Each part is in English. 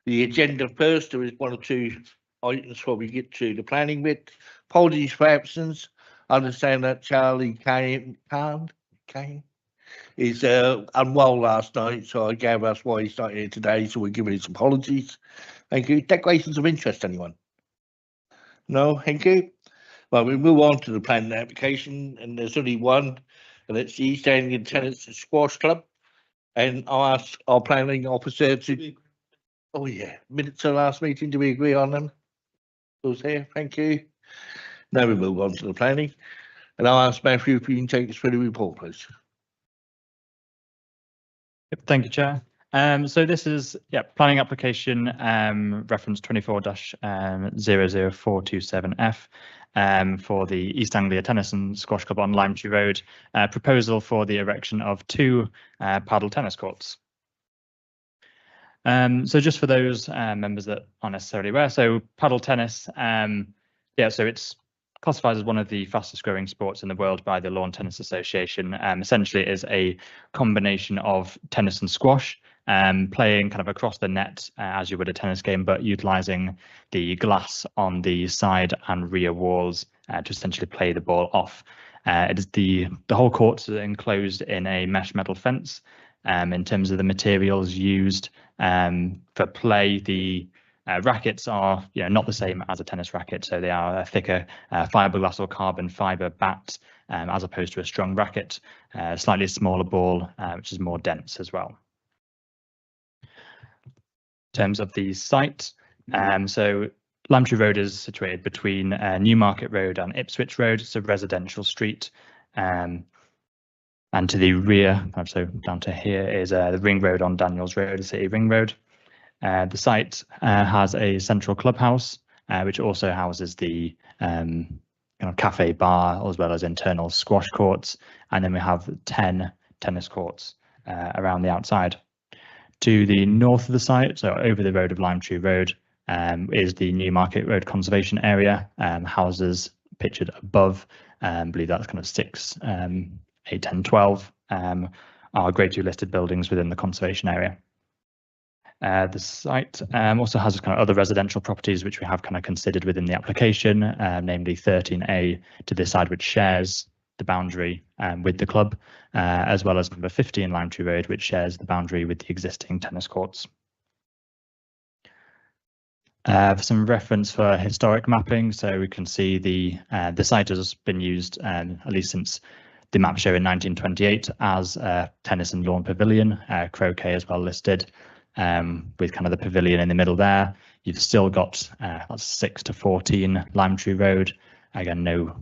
the agenda first. There is one or two items before we get to the planning bit. Apologies for absence. I understand that Charlie Kane is unwell last night, so I gave us why he's not here today, so we're giving his apologies. Thank you. Declarations of interest, anyone? No, thank you. Well, we move on to the planning application, and there's only one, and it's the East Anglian Tennis and Squash Club. And I'll ask our planning officer to. Oh yeah, minutes of last meeting. Do we agree on them? Those here. Thank you. Now we move on to the planning, and I'll ask Matthew if you can take us through the report, please. Yep, thank you, Chair. So this is planning application reference 24-00427F for the East Anglia Tennis and Squash Club on Lime Tree Road. Proposal for the erection of 2 paddle tennis courts. So just for those members that aren't necessarily aware, so paddle tennis, so it's classified as one of the fastest growing sports in the world by the Lawn Tennis Association. Essentially it is a combination of tennis and squash, playing kind of across the net as you would a tennis game, but utilising the glass on the side and rear walls to essentially play the ball off. It is the whole court is enclosed in a mesh metal fence. In terms of the materials used for play, the rackets are not the same as a tennis racket, so they are a thicker fiberglass or carbon fiber bat as opposed to a strong racket, slightly smaller ball which is more dense as well. In terms of the site, so Lime Tree Road is situated between Newmarket Road and Ipswich Road. It's a residential street. And to the rear, so down to here, is the Ring Road on Daniels Road, the City Ring Road. The site has a central clubhouse, which also houses the cafe bar, as well as internal squash courts. And then we have 10 tennis courts around the outside. To the north of the site, so over the road of Lime Tree Road, is the Newmarket Road Conservation Area. Houses pictured above, I believe that's kind of 6, 8, 10, 12 are Grade 2 listed buildings within the conservation area. The site also has kind of other residential properties which we have kind of considered within the application, namely 13A to this side, which shares the boundary with the club, as well as number 15 Lime Tree Road, which shares the boundary with the existing tennis courts. For some reference for historic mapping, so we can see the site has been used at least since the map show in 1928 as a tennis and lawn pavilion, croquet as well listed, with kind of the pavilion in the middle there. You've still got 6 to 14 Lime Tree Road. Again, no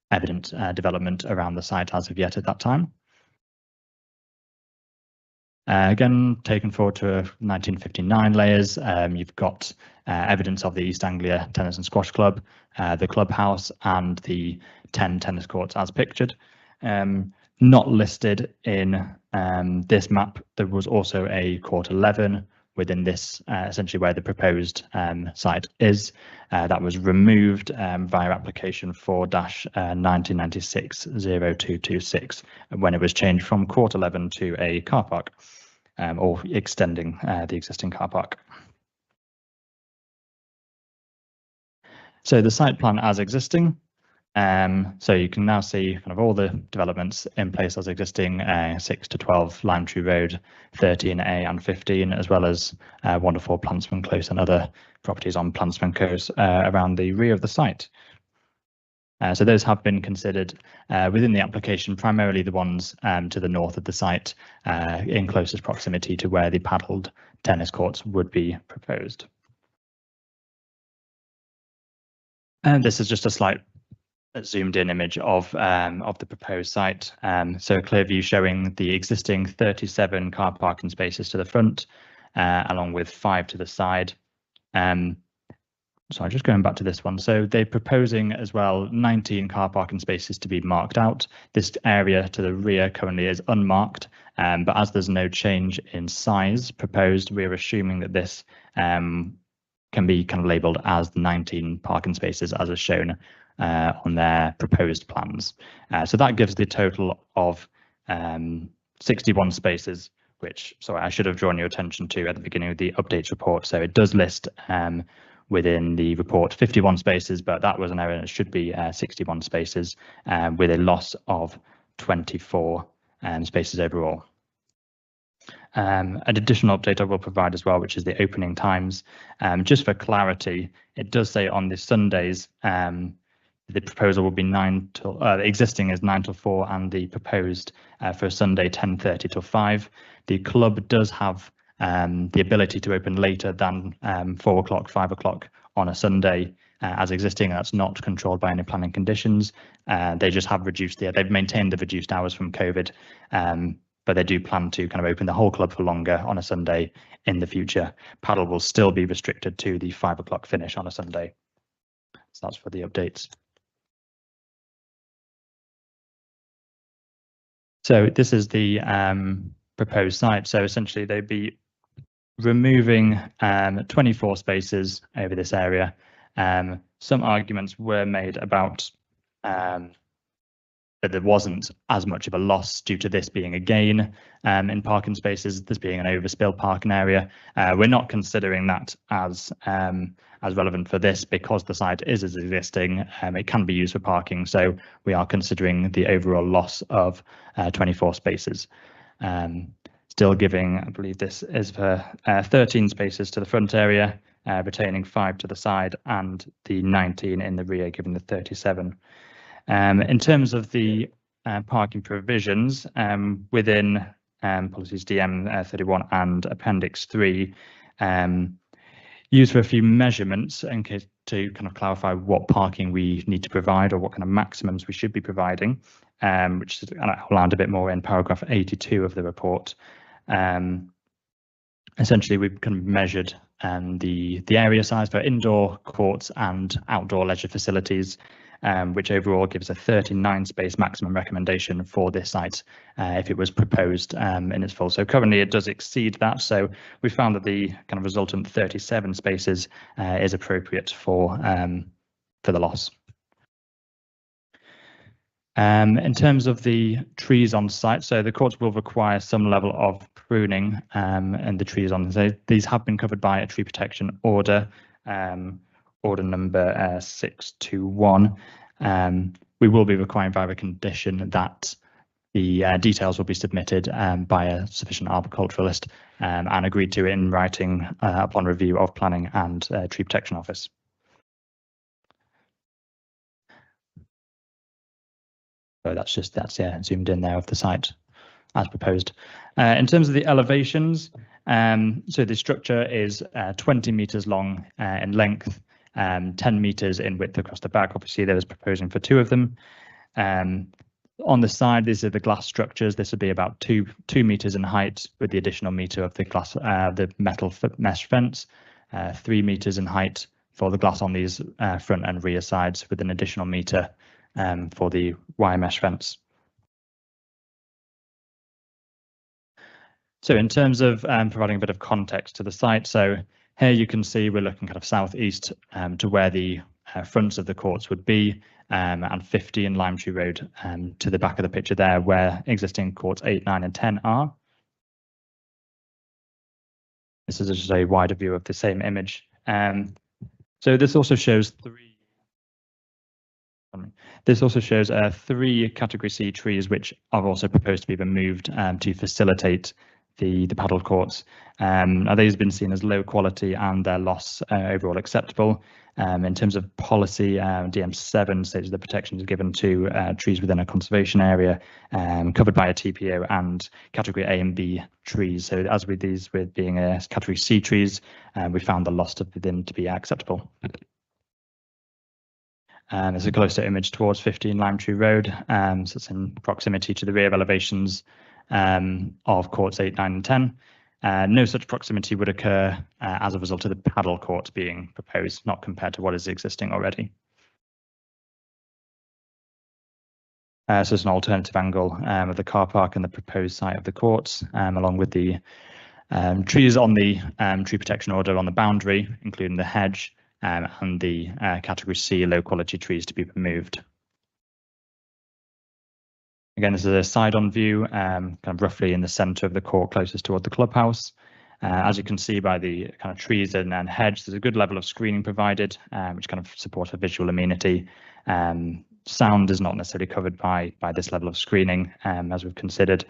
evident development around the site as of yet at that time. Again, taken forward to 1959 layers, you've got evidence of the East Anglia Tennis and Squash Club, the clubhouse and the 10 tennis courts as pictured. Not listed in this map, there was also a court 11 within this, essentially where the proposed site is. That was removed via application 4-1996-0226 when it was changed from court 11 to a car park, or extending the existing car park. So the site plan as existing. So you can now see kind of all the developments in place as existing, 6 to 12 Lime Tree Road, 13A and 15, as well as wonderful Plantsman Close and other properties on Plantsman Close around the rear of the site. So those have been considered within the application, primarily the ones to the north of the site, in closest proximity to where the paddled tennis courts would be proposed. And this is just a slight zoomed in image of the proposed site. So a clear view showing the existing 37 car parking spaces to the front, along with 5 to the side. Sorry, just going back to this one. So they're proposing as well 19 car parking spaces to be marked out. This area to the rear currently is unmarked, but as there's no change in size proposed, we're assuming that this can be kind of labelled as 19 parking spaces as is shown on their proposed plans. So that gives the total of 61 spaces which, sorry, I should have drawn your attention to at the beginning of the updates report. So it does list within the report 51 spaces, but that was an error. It should be 61 spaces with a loss of 24 spaces overall. An additional update I will provide as well, which is the opening times. Just for clarity, it does say on the Sundays, the proposal will be 9 till, the existing is 9 till 4, and the proposed for Sunday 10:30 till 5. The club does have the ability to open later than 4 o'clock, 5 o'clock on a Sunday as existing. That's not controlled by any planning conditions. They just have reduced they've maintained the reduced hours from COVID, but they do plan to kind of open the whole club for longer on a Sunday in the future. Paddle will still be restricted to the 5 o'clock finish on a Sunday. So that's for the updates. So this is the proposed site. So essentially they'd be removing 24 spaces over this area. Some arguments were made about that there wasn't as much of a loss due to this being a gain in parking spaces, this being an overspill parking area. We're not considering that as relevant for this because the site is as existing. It can be used for parking, so we are considering the overall loss of 24 spaces. Still giving, I believe this is for 13 spaces to the front area, retaining 5 to the side, and the 19 in the rear, giving the 37. In terms of the parking provisions within policies DM 31 and Appendix 3, used for a few measurements in case to kind of clarify what parking we need to provide or what kind of maximums we should be providing, which is outlined a bit more in paragraph 82 of the report. Essentially, we've kind of measured the area size for indoor courts and outdoor leisure facilities, which overall gives a 39 space maximum recommendation for this site if it was proposed in its full. So currently it does exceed that. So we found that the kind of resultant 37 spaces is appropriate for the loss. In terms of the trees on site, so the courts will require some level of pruning and the trees on these have been covered by a tree protection order, order number 621. We will be requiring via a condition that the details will be submitted by a sufficient arboriculturalist and agreed to in writing upon review of planning and tree protection office. So that's zoomed in there of the site as proposed. In terms of the elevations, so the structure is 20 meters long in length, 10 meters in width across the back. Obviously, there was proposing for 2 of them. On the side, these are the glass structures. This would be about 2 meters in height with the additional meter of the glass, the metal mesh fence, 3 meters in height for the glass on these front and rear sides with an additional meter for the wire mesh fence. So in terms of providing a bit of context to the site, so here you can see we're looking kind of southeast to where the fronts of the courts would be, and 50 in Lime Tree Road to the back of the picture there where existing courts 8, 9 and 10 are. This is just a wider view of the same image. So this also shows 3 Category C trees, which are also proposed to be removed to facilitate the paddle courts. Now these have been seen as low quality and their loss overall acceptable. In terms of policy, DM7 states the protection is given to trees within a conservation area covered by a TPO and Category A and B trees. So as with these, with being Category C trees, we found the loss of them to be acceptable. There's a closer image towards 15 Lime Tree Road, so it's in proximity to the rear elevations of courts 8, 9 and 10. No such proximity would occur as a result of the paddle court being proposed, not compared to what is existing already. So it's an alternative angle of the car park and the proposed site of the courts, along with the trees on the tree protection order on the boundary, including the hedge and the Category C low quality trees to be removed. Again, this is a side-on view, kind of roughly in the centre of the court, closest toward the clubhouse. As you can see by the kind of trees and hedge, there's a good level of screening provided, which kind of supports a visual amenity. Sound is not necessarily covered by this level of screening, as we've considered.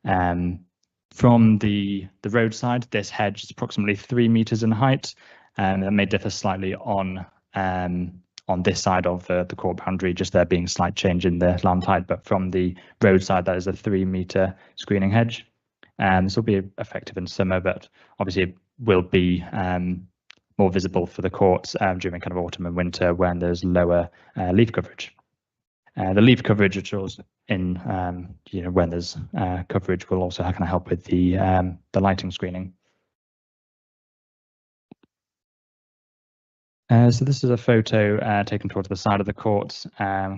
From the roadside, this hedge is approximately 3 meters in height, and that may differ slightly on this side of the court boundary, just there being a slight change in the land height. But from the roadside, that is a 3-meter screening hedge. This will be effective in summer, but obviously it will be more visible for the courts during kind of autumn and winter when there's lower leaf coverage. The leaf coverage, which is in when there's coverage, will also kind of help with the lighting screening. So this is a photo taken towards the side of the court,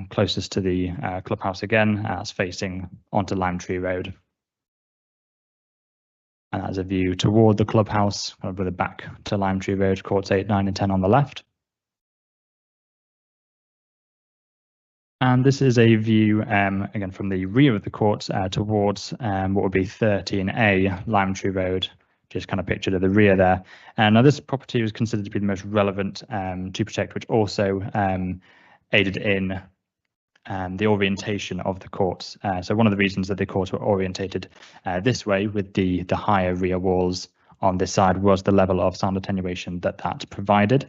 closest to the clubhouse again, as facing onto Lime Tree Road. And that's a view toward the clubhouse, kind of with a back to Lime Tree Road, courts 8, 9 and 10 on the left. And this is a view, again, from the rear of the court towards what would be 13A Lime Tree Road, just kind of pictured at the rear there. And now this property was considered to be the most relevant to protect, which also aided in the orientation of the courts. So one of the reasons that the courts were orientated this way with the higher rear walls on this side was the level of sound attenuation that provided,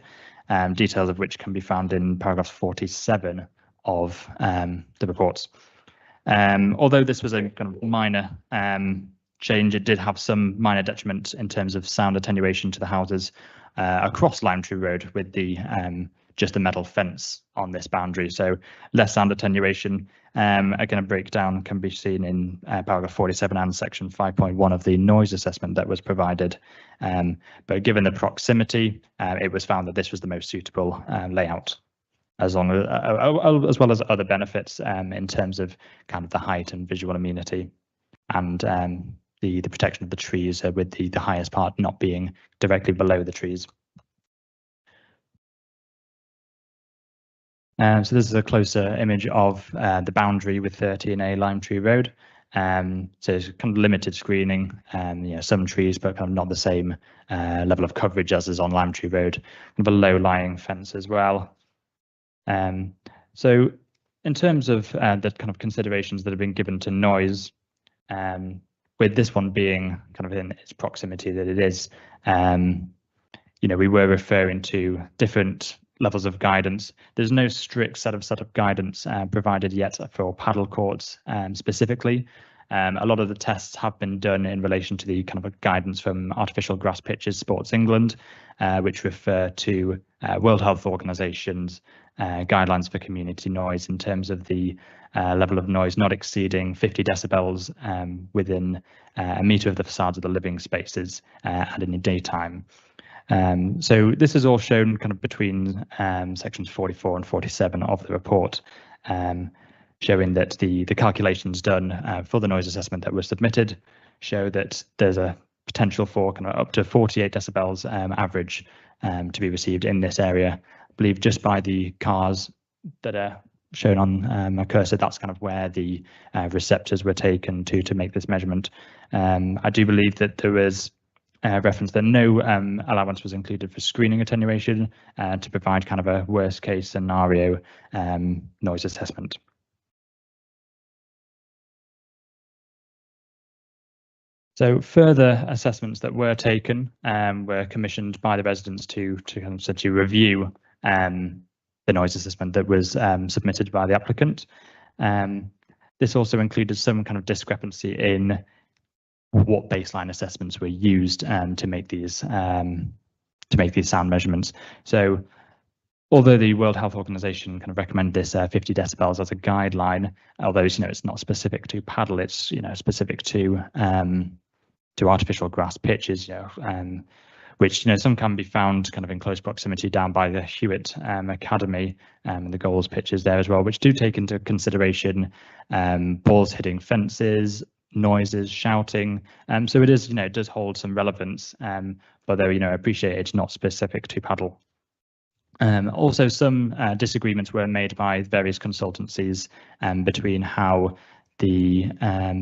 details of which can be found in paragraph 47 of the reports. Although this was a kind of minor change, it did have some minor detriment in terms of sound attenuation to the houses across Lime Tree Road with the just a metal fence on this boundary. So less sound attenuation. Again, a breakdown can be seen in paragraph 47 and section 5.1 of the noise assessment that was provided. But given the proximity, it was found that this was the most suitable layout, as long as well as other benefits in terms of kind of the height and visual amenity, and the protection of the trees with the highest part not being directly below the trees. So this is a closer image of the boundary with 13A Lime Tree Road. So it's kind of limited screening, some trees, but kind of not the same level of coverage as is on Lime Tree Road. Kind of a low-lying fence as well. So in terms of the kind of considerations that have been given to noise, with this one being kind of in its proximity that it is, we were referring to different levels of guidance. There's no strict set of guidance provided yet for paddle courts specifically. A lot of the tests have been done in relation to the kind of guidance from Artificial Grass Pitches Sports England, which refer to World Health Organization's guidelines for community noise in terms of the level of noise not exceeding 50 decibels within a metre of the facades of the living spaces and in the daytime. So this is all shown kind of between sections 44 and 47 of the report, showing that the calculations done for the noise assessment that was submitted show that there's a potential for kind of up to 48 decibels average to be received in this area. I believe just by the cars that are shown on my cursor, that's kind of where the receptors were taken to make this measurement. I do believe that there was reference that no allowance was included for screening attenuation to provide kind of a worst case scenario noise assessment. So further assessments that were taken were commissioned by the residents to kind of essentially review the noise assessment that was submitted by the applicant. This also included some kind of discrepancy in what baseline assessments were used to make these sound measurements. So although the World Health Organization kind of recommended this 50 decibels as a guideline, although it's not specific to paddle, it's specific to artificial grass pitches, which some can be found kind of in close proximity down by the Hewitt Academy and the goals pitches there as well, which do take into consideration balls hitting fences, noises, shouting. So it is, it does hold some relevance, but though, I appreciate it's not specific to paddle. Also, some disagreements were made by various consultancies between how the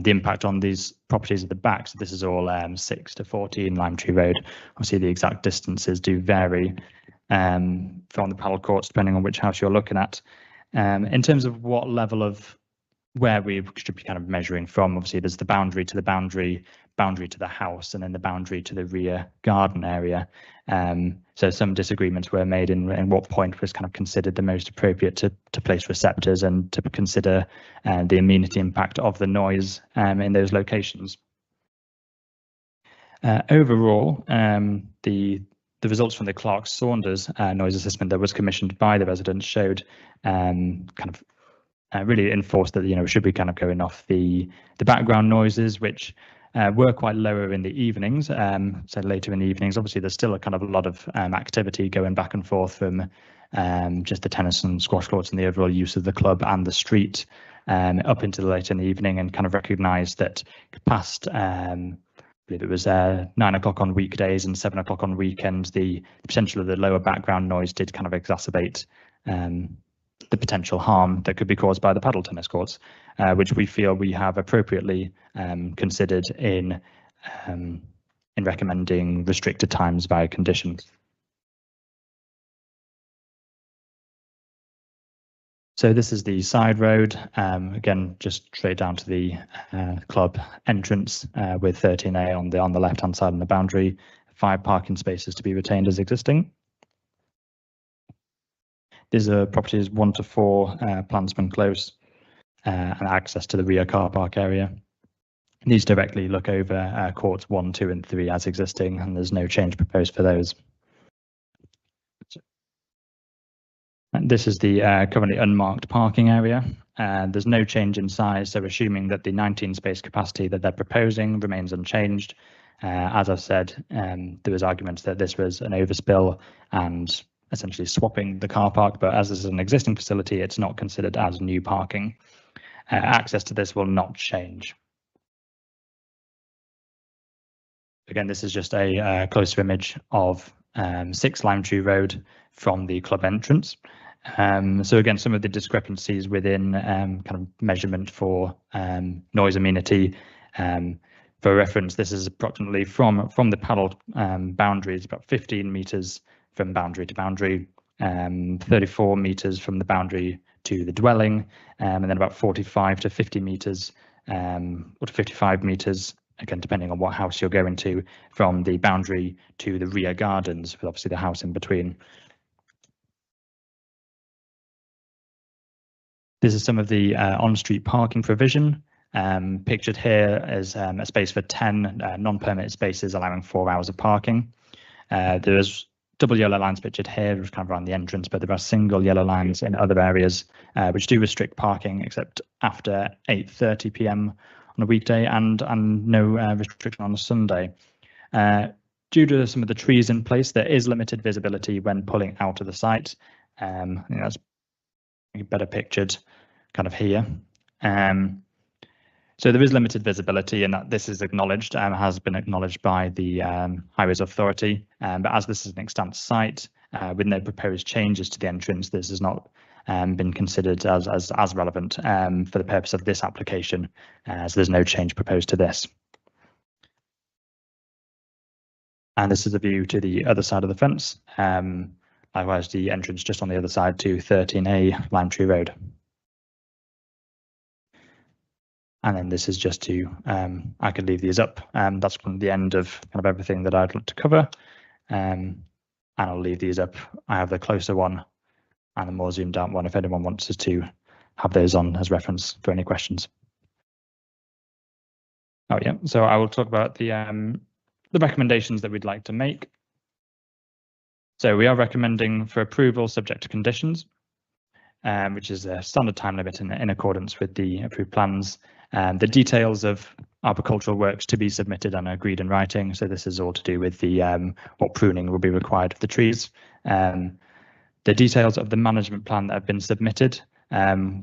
impact on these properties at the back. So this is all 6 to 14 Lime Tree Road. Obviously, the exact distances do vary from the paddle courts depending on which house you're looking at. In terms of what level of where we should be kind of measuring from, obviously there's the boundary to the boundary to the house, and then the boundary to the rear garden area. So some disagreements were made in what point was kind of considered the most appropriate to place receptors and to consider the amenity impact of the noise in those locations. Overall, the results from the Clark-Saunders noise assessment that was commissioned by the residents showed kind of really enforced that, we should be kind of going off the background noises, which were quite lower in the evenings. So later in the evenings, obviously there's still a lot of activity going back and forth from just the tennis and squash courts and the overall use of the club and the street up into the late in the evening, and kind of recognised that past I believe it was 9 o'clock on weekdays and 7 o'clock on weekends, the potential of the lower background noise did kind of exacerbate the potential harm that could be caused by the paddle tennis courts, which we feel we have appropriately considered in recommending restricted times via conditions. So this is the side road, again, just straight down to the club entrance with 13A on the left-hand side on the boundary, 5 parking spaces to be retained as existing. These are properties 1 to 4 Plantsman Close and access to the rear car park area. These directly look over courts 1, 2 and 3 as existing, and there's no change proposed for those. And this is the currently unmarked parking area. There's no change in size, so assuming that the 19 space capacity that they're proposing remains unchanged. As I've said, there was arguments that this was an overspill and essentially swapping the car park, but as this is an existing facility, it's not considered as new parking. Access to this will not change. Again, this is just a closer image of 6 Lime Tree Road from the club entrance. So again, some of the discrepancies within kind of measurement for noise amenity. For reference, this is approximately from the paddle boundaries, about 15 meters from boundary to boundary, 34 meters from the boundary to the dwelling, and then about 45 to 50 meters or to 55 meters, again, depending on what house you're going to, from the boundary to the rear gardens, with obviously the house in between. This is some of the on-street parking provision. Pictured here is a space for 10 non-permitted spaces, allowing 4 hours of parking. There is double yellow lines pictured here, which kind of around the entrance, but there are single yellow lines in other areas, which do restrict parking, except after 8:30 p.m. on a weekday, and no restriction on a Sunday. Due to some of the trees in place, there is limited visibility when pulling out of the site. That's better pictured kind of here. So there is limited visibility, and that this is acknowledged and has been acknowledged by the Highways Authority. But as this is an extant site with no proposed changes to the entrance, this has not been considered as relevant for the purpose of this application. So there's no change proposed to this. And this is a view to the other side of the fence. Likewise, the entrance just on the other side to 13A Lime Tree Road. And then this is just to, I could leave these up. That's the end of kind of everything that I'd like to cover. And I'll leave these up. I have the closer one and the more zoomed out one if anyone wants us to have those on as reference for any questions. Oh yeah, so I will talk about the recommendations that we'd like to make. So we are recommending for approval subject to conditions, which is a standard time limit in accordance with the approved plans. The details of arboricultural works to be submitted and agreed in writing. So this is all to do with the what pruning will be required of the trees. The details of the management plan that have been submitted,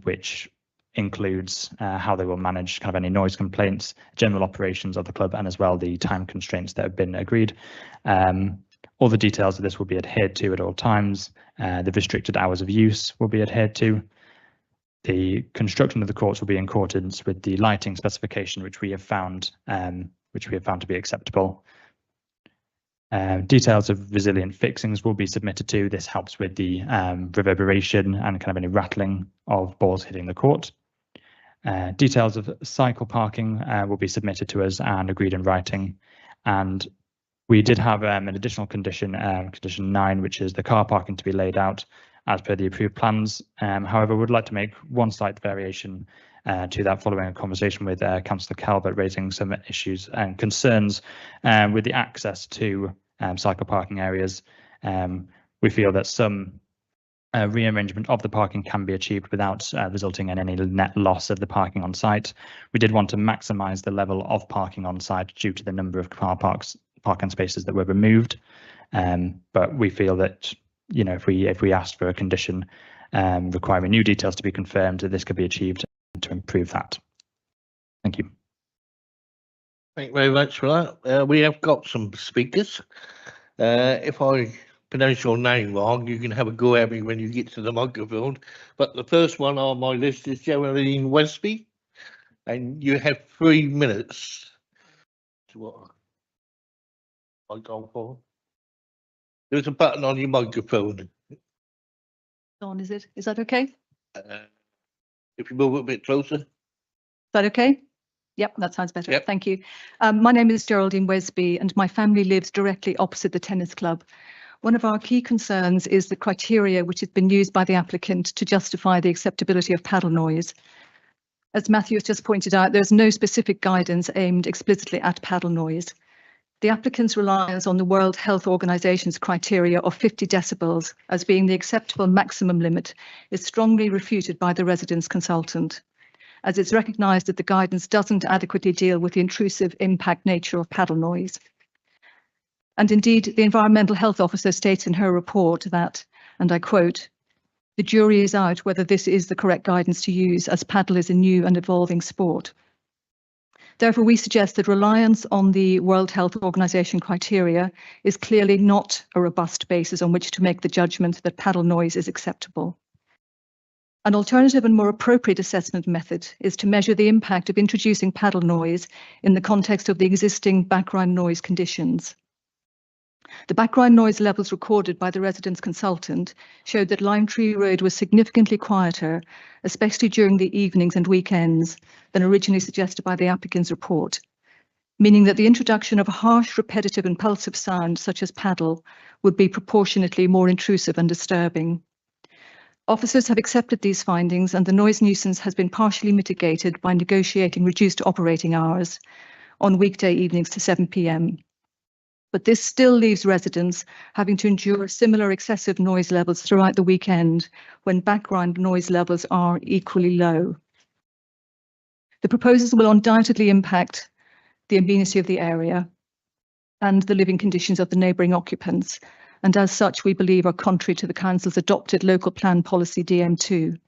which includes how they will manage kind of any noise complaints, general operations of the club, and as well the time constraints that have been agreed. All the details of this will be adhered to at all times. The restricted hours of use will be adhered to. The construction of the courts will be in accordance with the lighting specification, which we have found to be acceptable. Details of resilient fixings will be submitted to. This helps with the reverberation and kind of any rattling of balls hitting the court. Details of cycle parking will be submitted to us and agreed in writing. And we did have an additional condition, condition 9, which is the car parking to be laid out as per the approved plans. However, we'd like to make one slight variation to that following a conversation with Councillor Calvert, raising some issues and concerns with the access to cycle parking areas. We feel that some rearrangement of the parking can be achieved without resulting in any net loss of the parking on site. We did want to maximise the level of parking on site due to the number of parking spaces that were removed. But we feel that, you know, if we asked for a condition requiring new details to be confirmed, that this could be achieved to improve that. Thank you. Thank you very much for that. We have got some speakers. If I pronounce your name wrong, you can have a go at me when you get to the microphone. But the first one on my list is Geraldine Wesby, and you have 3 minutes. What I go for? There's a button on your microphone. On, is it? Is that okay? If you move it a bit closer. Is that okay? Yep, that sounds better. Yep. Thank you. My name is Geraldine Wesby and my family lives directly opposite the tennis club. One of our key concerns is the criteria which has been used by the applicant to justify the acceptability of paddle noise. As Matthew has just pointed out, there's no specific guidance aimed explicitly at paddle noise. The applicant's reliance on the World Health Organization's criteria of 50 decibels as being the acceptable maximum limit is strongly refuted by the residents' consultant, as it's recognised that the guidance doesn't adequately deal with the intrusive impact nature of paddle noise. And indeed, the Environmental Health Officer states in her report that, and I quote, "The jury is out whether this is the correct guidance to use, as paddle is a new and evolving sport." Therefore, we suggest that reliance on the World Health Organization criteria is clearly not a robust basis on which to make the judgment that paddle noise is acceptable. An alternative and more appropriate assessment method is to measure the impact of introducing paddle noise in the context of the existing background noise conditions. The background noise levels recorded by the residents' consultant showed that Lime Tree Road was significantly quieter, especially during the evenings and weekends, than originally suggested by the applicant's report, meaning that the introduction of a harsh, repetitive, impulsive sound such as paddle would be proportionately more intrusive and disturbing. Officers have accepted these findings and the noise nuisance has been partially mitigated by negotiating reduced operating hours on weekday evenings to 7 p.m. But this still leaves residents having to endure similar excessive noise levels throughout the weekend when background noise levels are equally low. The proposals will undoubtedly impact the amenity of the area and the living conditions of the neighbouring occupants, and as such we believe are contrary to the Council's adopted local plan policy DM2.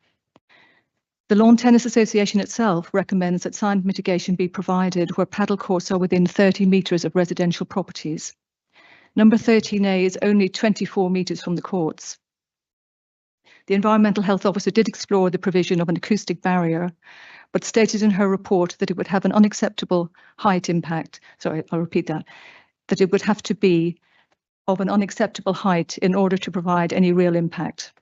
The Lawn Tennis Association itself recommends that sound mitigation be provided where paddle courts are within 30 metres of residential properties. Number 13A is only 24 metres from the courts. The Environmental Health Officer did explore the provision of an acoustic barrier, but stated in her report that it would have an unacceptable height impact. Sorry, I'll repeat that. That it would have to be of an unacceptable height in order to provide any real impact.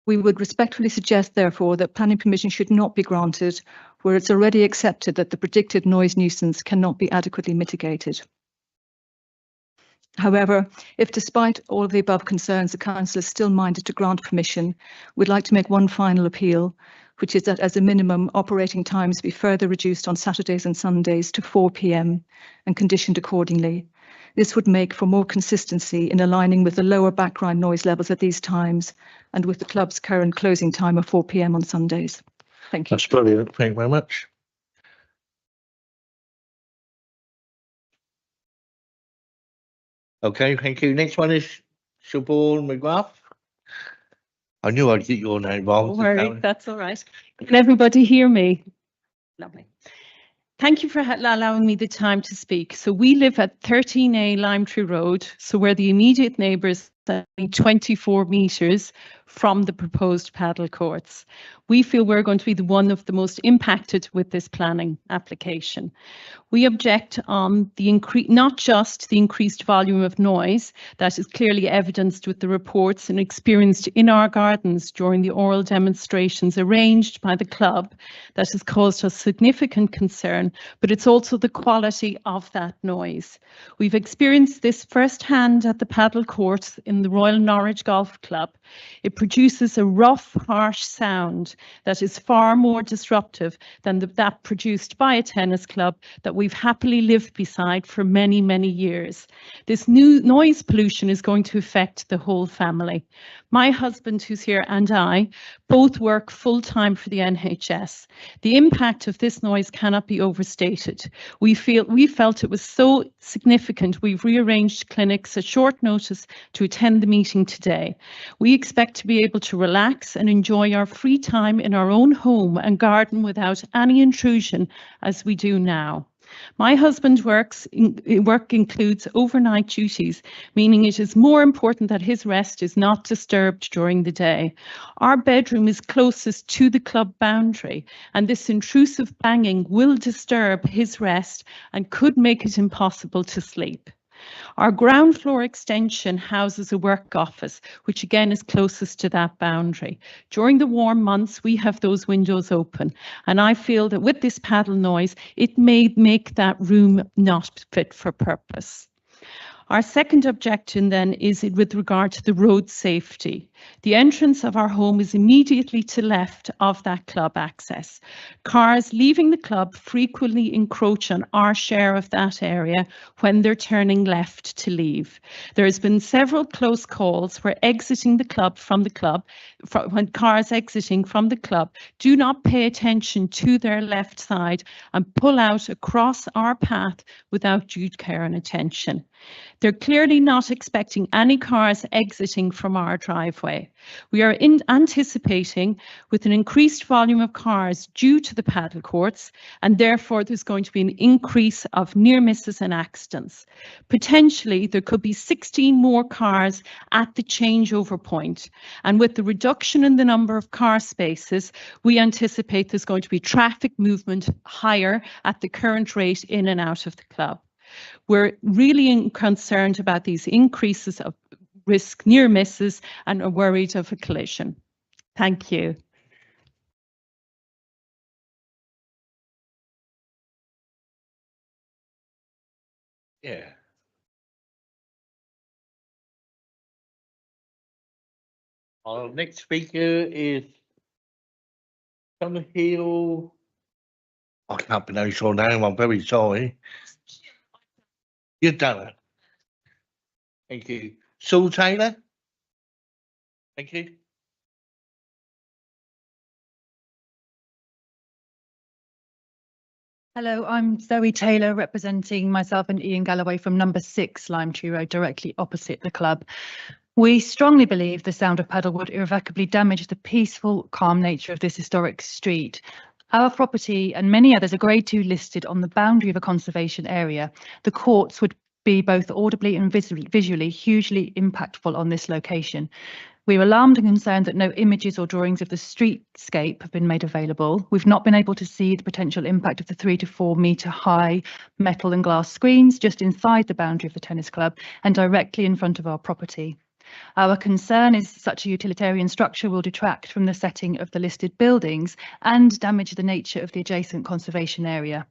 We would respectfully suggest, therefore, that planning permission should not be granted where it's already accepted that the predicted noise nuisance cannot be adequately mitigated. However, if despite all of the above concerns, the Council is still minded to grant permission, we'd like to make one final appeal, which is that as a minimum, operating times be further reduced on Saturdays and Sundays to 4 p.m. and conditioned accordingly. This would make for more consistency in aligning with the lower background noise levels at these times and with the club's current closing time of 4 p.m. on Sundays. Thank you. That's brilliant. Thank you very much. Okay, thank you. Next one is Siobhan McGrath. I knew I'd get your name wrong. Don't worry, that's all right. Can everybody hear me? Lovely. Thank you for allowing me the time to speak. So we live at 13A Lime Tree Road, so we're the immediate neighbours approximately 24 metres from the proposed paddle courts. We feel we're going to be one of the most impacted with this planning application. We object on the not just the increased volume of noise that is clearly evidenced with the reports and experienced in our gardens during the oral demonstrations arranged by the club that has caused us significant concern, but it's also the quality of that noise. We've experienced this firsthand at the paddle courts in the Royal Norwich Golf Club. It produces a rough, harsh sound that is far more disruptive than that produced by a tennis club that we've happily lived beside for many, many years. This new noise pollution is going to affect the whole family. My husband, who's here, and I both work full-time for the NHS. The impact of this noise cannot be overstated. We felt it was so significant, we've rearranged clinics at short notice to attend the meeting today. We expect to be able to relax and enjoy our free time in our own home and garden without any intrusion as we do now. My husband's work includes overnight duties, meaning it is more important that his rest is not disturbed during the day. Our bedroom is closest to the club boundary, and this intrusive banging will disturb his rest and could make it impossible to sleep. Our ground floor extension houses a work office, which again is closest to that boundary. During the warm months, we have those windows open, and I feel that with this paddle noise, it may make that room not fit for purpose. Our second objection then is with regard to the road safety. The entrance of our home is immediately to left of that club access. Cars leaving the club frequently encroach on our share of that area when they're turning left to leave. There has been several close calls where exiting the club when cars exiting from the club do not pay attention to their left side and pull out across our path without due care and attention. They're clearly not expecting any cars exiting from our driveway. We are anticipating with an increased volume of cars due to the paddle courts, and therefore there's going to be an increase of near misses and accidents. Potentially there could be 16 more cars at the changeover point, and with the reduction in the number of car spaces, we anticipate there's going to be traffic movement higher at the current rate in and out of the club. We're really concerned about these increases of risk near misses and are worried of a collision. Thank you. Yeah. Our next speaker is Hill. I can't pronounce your name, I'm very sorry. You've done it. Thank you. Sue Taylor? Thank you. Hello, I'm Zoe Taylor, representing myself and Ian Galloway from number 6 Lime Tree Road, directly opposite the club. We strongly believe the sound of paddle would irrevocably damage the peaceful, calm nature of this historic street. Our property and many others are Grade 2 listed on the boundary of a conservation area. The courts would be both audibly and visually hugely impactful on this location. We're alarmed and concerned that no images or drawings of the streetscape have been made available. We've not been able to see the potential impact of the 3 to 4 metre high metal and glass screens just inside the boundary of the tennis club and directly in front of our property. Our concern is such a utilitarian structure will detract from the setting of the listed buildings and damage the nature of the adjacent conservation area.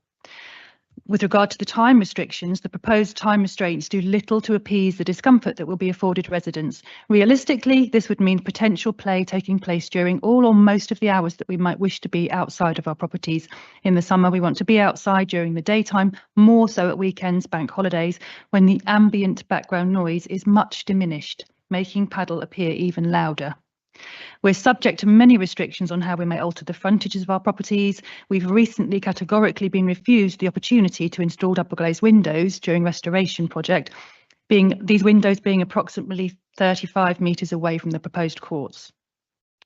With regard to the time restrictions, the proposed time restraints do little to appease the discomfort that will be afforded residents. Realistically, this would mean potential play taking place during all or most of the hours that we might wish to be outside of our properties. In the summer, we want to be outside during the daytime, more so at weekends, bank holidays, when the ambient background noise is much diminished, making paddle appear even louder. We're subject to many restrictions on how we may alter the frontages of our properties. We've recently categorically been refused the opportunity to install double glazed windows during restoration project, these windows being approximately 35 metres away from the proposed courts.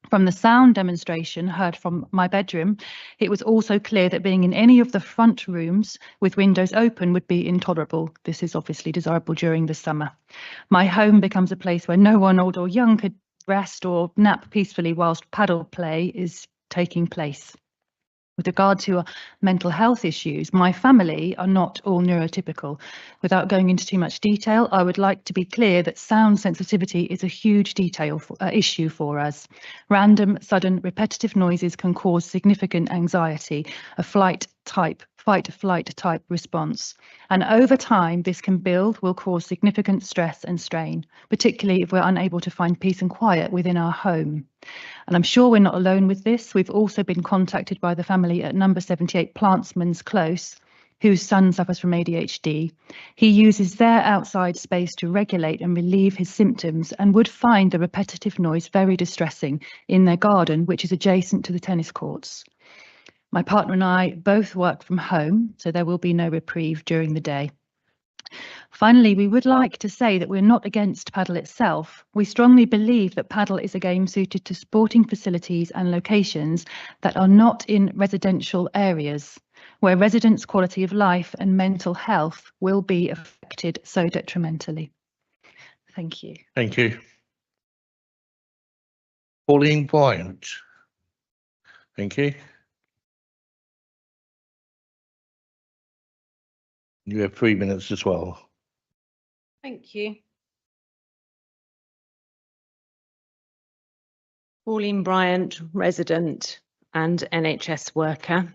From the sound demonstration heard from my bedroom, it was also clear that being in any of the front rooms with windows open would be intolerable. This is obviously desirable during the summer. My home becomes a place where no one, old or young, could rest or nap peacefully whilst paddle play is taking place. With regard to mental health issues, my family are not all neurotypical. Without going into too much detail, I would like to be clear that sound sensitivity is a huge issue for us. Random, sudden, repetitive noises can cause significant anxiety, a fight-flight type response. And over time, this can build, will cause significant stress and strain, particularly if we're unable to find peace and quiet within our home. And I'm sure we're not alone with this. We've also been contacted by the family at number 78 Plantsman's Close, whose son suffers from ADHD. He uses their outside space to regulate and relieve his symptoms and would find the repetitive noise very distressing in their garden, which is adjacent to the tennis courts. My partner and I both work from home, so there will be no reprieve during the day. Finally, we would like to say that we're not against paddle itself. We strongly believe that paddle is a game suited to sporting facilities and locations that are not in residential areas, where residents' quality of life and mental health will be affected so detrimentally. Thank you. Thank you. Pauline Bryant. Thank you. You have 3 minutes as well. Thank you. Pauline Bryant, resident and NHS worker.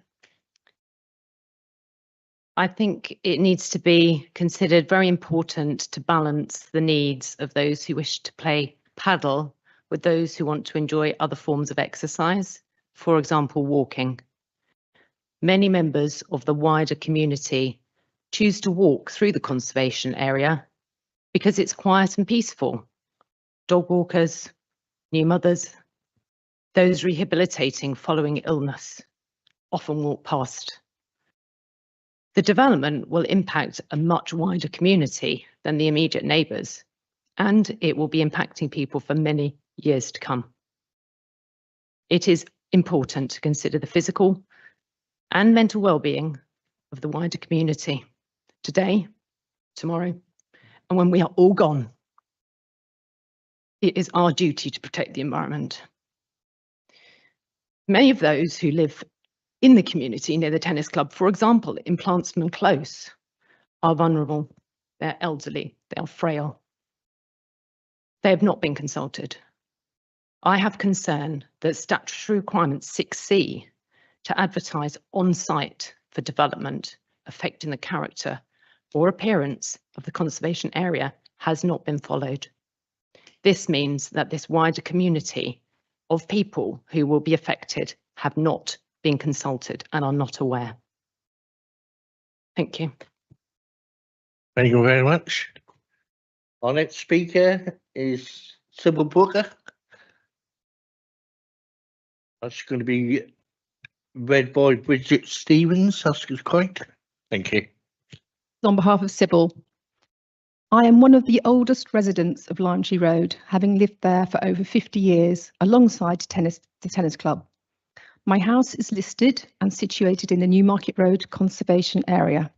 I think it needs to be considered very important to balance the needs of those who wish to play paddle with those who want to enjoy other forms of exercise, for example, walking. Many members of the wider community choose to walk through the conservation area because it's quiet and peaceful. Dog walkers, new mothers, those rehabilitating following illness often walk past. The development will impact a much wider community than the immediate neighbours, and it will be impacting people for many years to come. It is important to consider the physical and mental well-being of the wider community today, tomorrow, and when we are all gone. It is our duty to protect the environment. Many of those who live in the community near the tennis club, for example, in Plantsman Close, are vulnerable. They're elderly, they are frail. They have not been consulted. I have concern that statutory requirement 6C to advertise on site for development affecting the character or appearance of the conservation area has not been followed. This means that this wider community of people who will be affected have not been consulted and are not aware. Thank you. Thank you very much. Our next speaker is Sybil Booker. That's going to be read by Bridget Stevens. That's correct. Thank you. On behalf of Sybil, I am one of the oldest residents of Limetree Road, having lived there for over 50 years alongside the tennis club. My house is listed and situated in the Newmarket Road conservation area.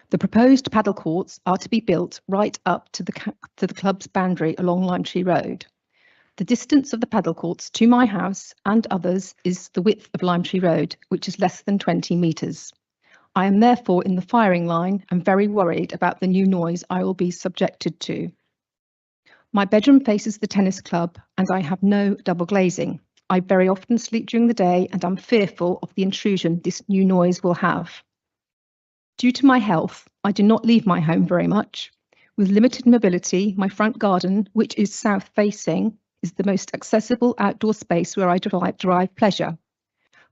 The proposed paddle courts are to be built right up to the club's boundary along Limetree Road. The distance of the paddle courts to my house and others is the width of Limetree Road, which is less than 20 metres. I am therefore in the firing line and very worried about the new noise I will be subjected to. My bedroom faces the tennis club and I have no double glazing. I very often sleep during the day and I'm fearful of the intrusion this new noise will have. Due to my health, I do not leave my home very much. With limited mobility, my front garden, which is south facing, is the most accessible outdoor space where I derive pleasure.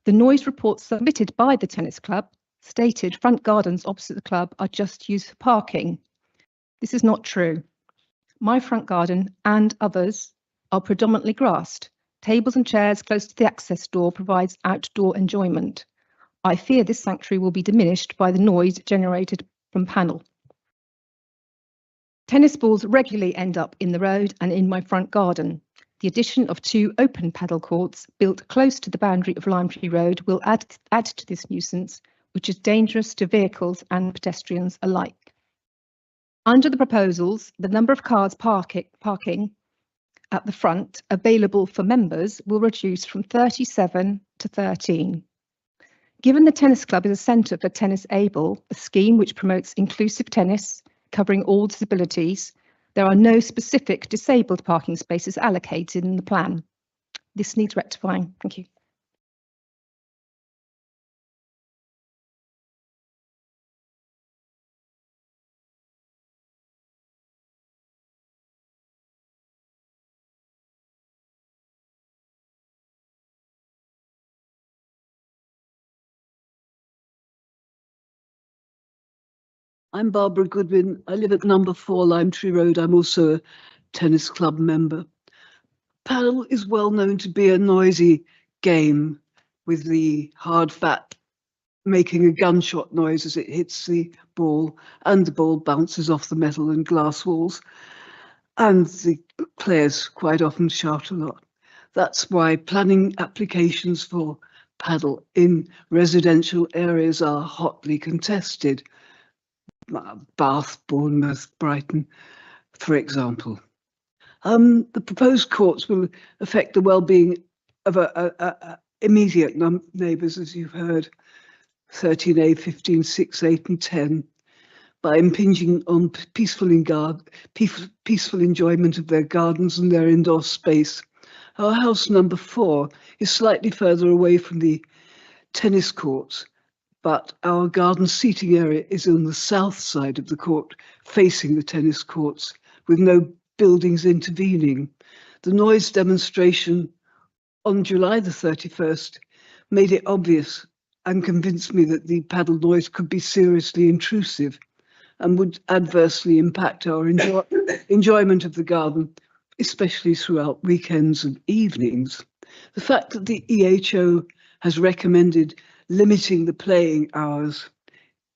The noise reports submitted by the tennis club stated front gardens opposite the club are just used for parking. This is not true. My front garden and others are predominantly grassed. Tables and chairs close to the access door provides outdoor enjoyment. I fear this sanctuary will be diminished by the noise generated from panel. Tennis balls regularly end up in the road and in my front garden. The addition of 2 open paddle courts built close to the boundary of Lime Tree Road will add to this nuisance, which is dangerous to vehicles and pedestrians alike. Under the proposals, the number of cars parking at the front available for members will reduce from 37 to 13. Given the tennis club is a centre for tennis able, a scheme which promotes inclusive tennis, covering all disabilities, there are no specific disabled parking spaces allocated in the plan. This needs rectifying. Thank you. I'm Barbara Goodwin. I live at number 4 Lime Tree Road. I'm also a tennis club member. Paddle is well known to be a noisy game, with the hard fat making a gunshot noise as it hits the ball, and the ball bounces off the metal and glass walls, and the players quite often shout a lot. That's why planning applications for paddle in residential areas are hotly contested. Bath, Bournemouth, Brighton, for example. The proposed courts will affect the well-being of immediate neighbours, as you've heard, 13A, 15, 6, 8 and 10, by impinging on peaceful enjoyment of their gardens and their indoor space. Our house number 4 is slightly further away from the tennis courts, but our garden seating area is on the south side of the court, facing the tennis courts, with no buildings intervening. The noise demonstration on July the 31st made it obvious and convinced me that the paddle noise could be seriously intrusive and would adversely impact our enjoyment of the garden, especially throughout weekends and evenings. The fact that the EHO has recommended limiting the playing hours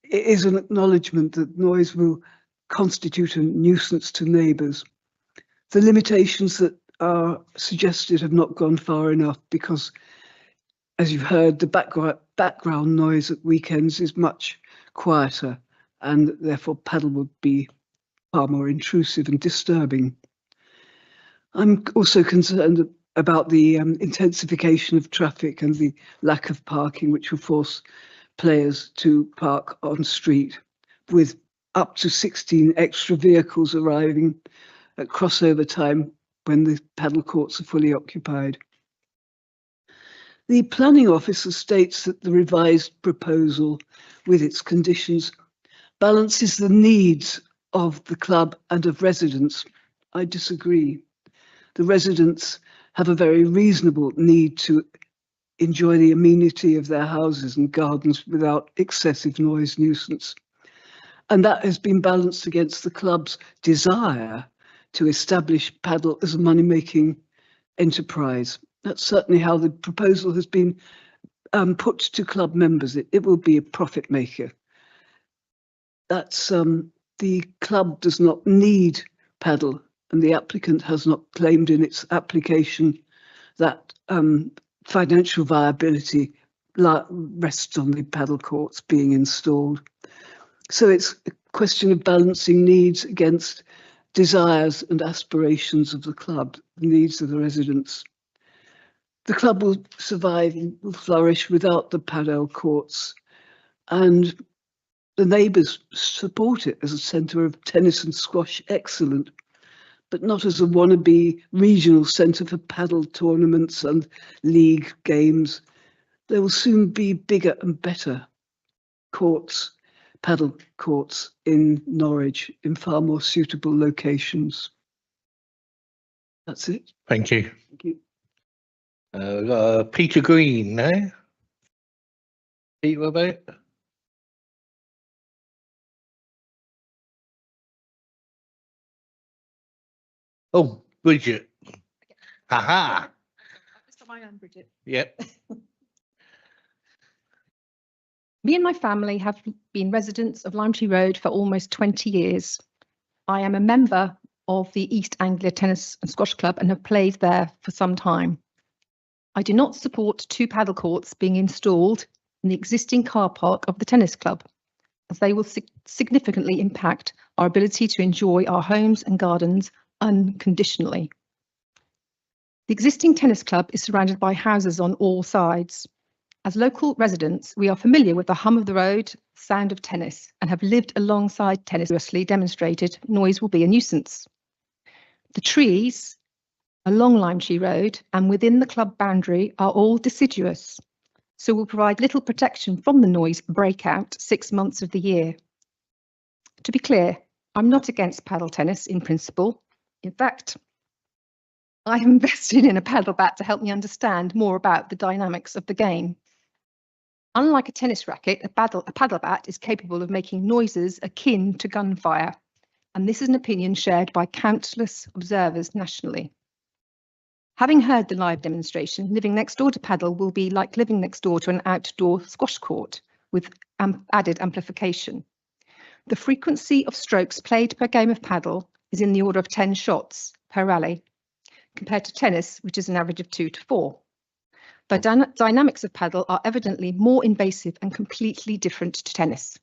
is an acknowledgement that noise will constitute a nuisance to neighbours. The limitations that are suggested have not gone far enough because, as you've heard, the background noise at weekends is much quieter, and therefore paddle would be far more intrusive and disturbing. I'm also concerned about the intensification of traffic and the lack of parking, which will force players to park on street, with up to 16 extra vehicles arriving at crossover time when the paddle courts are fully occupied. The planning officer states that the revised proposal, with its conditions, balances the needs of the club and of residents. I disagree. The residents have a very reasonable need to enjoy the amenity of their houses and gardens without excessive noise nuisance. And that has been balanced against the club's desire to establish paddle as a money-making enterprise. That's certainly how the proposal has been put to club members. It will be a profit maker. That's the club does not need paddle, and the applicant has not claimed in its application that financial viability rests on the paddle courts being installed. So it's a question of balancing needs against desires and aspirations of the club, the needs of the residents. The club will survive and will flourish without the paddle courts, and the neighbours support it as a centre of tennis and squash excellent, but not as a wannabe regional centre for paddle tournaments and league games. There will soon be bigger and better courts, paddle courts in Norwich, in far more suitable locations. That's it. Thank you. Thank you. Peter Green, eh? Pete, what about it? Oh, Bridget. Haha. This time I am Bridget. Yep. Me and my family have been residents of Lime Tree Road for almost 20 years. I am a member of the East Anglia Tennis and Squash Club and have played there for some time. I do not support 2 paddle courts being installed in the existing car park of the tennis club, as they will significantly impact our ability to enjoy our homes and gardens unconditionally. The existing tennis club is surrounded by houses on all sides. As local residents, we are familiar with the hum of the road, sound of tennis, and have lived alongside tennis. Seriously demonstrated noise will be a nuisance. The trees along Lime Tree Road and within the club boundary are all deciduous, so will provide little protection from the noise breakout 6 months of the year. To be clear, I'm not against paddle tennis in principle. In fact, I have invested in a paddle bat to help me understand more about the dynamics of the game. Unlike a tennis racket, a paddle bat is capable of making noises akin to gunfire, and this is an opinion shared by countless observers nationally. Having heard the live demonstration, living next door to paddle will be like living next door to an outdoor squash court with added amplification. The frequency of strokes played per game of paddle is in the order of 10 shots per rally, compared to tennis, which is an average of 2 to 4. The dynamics of paddle are evidently more invasive and completely different to tennis.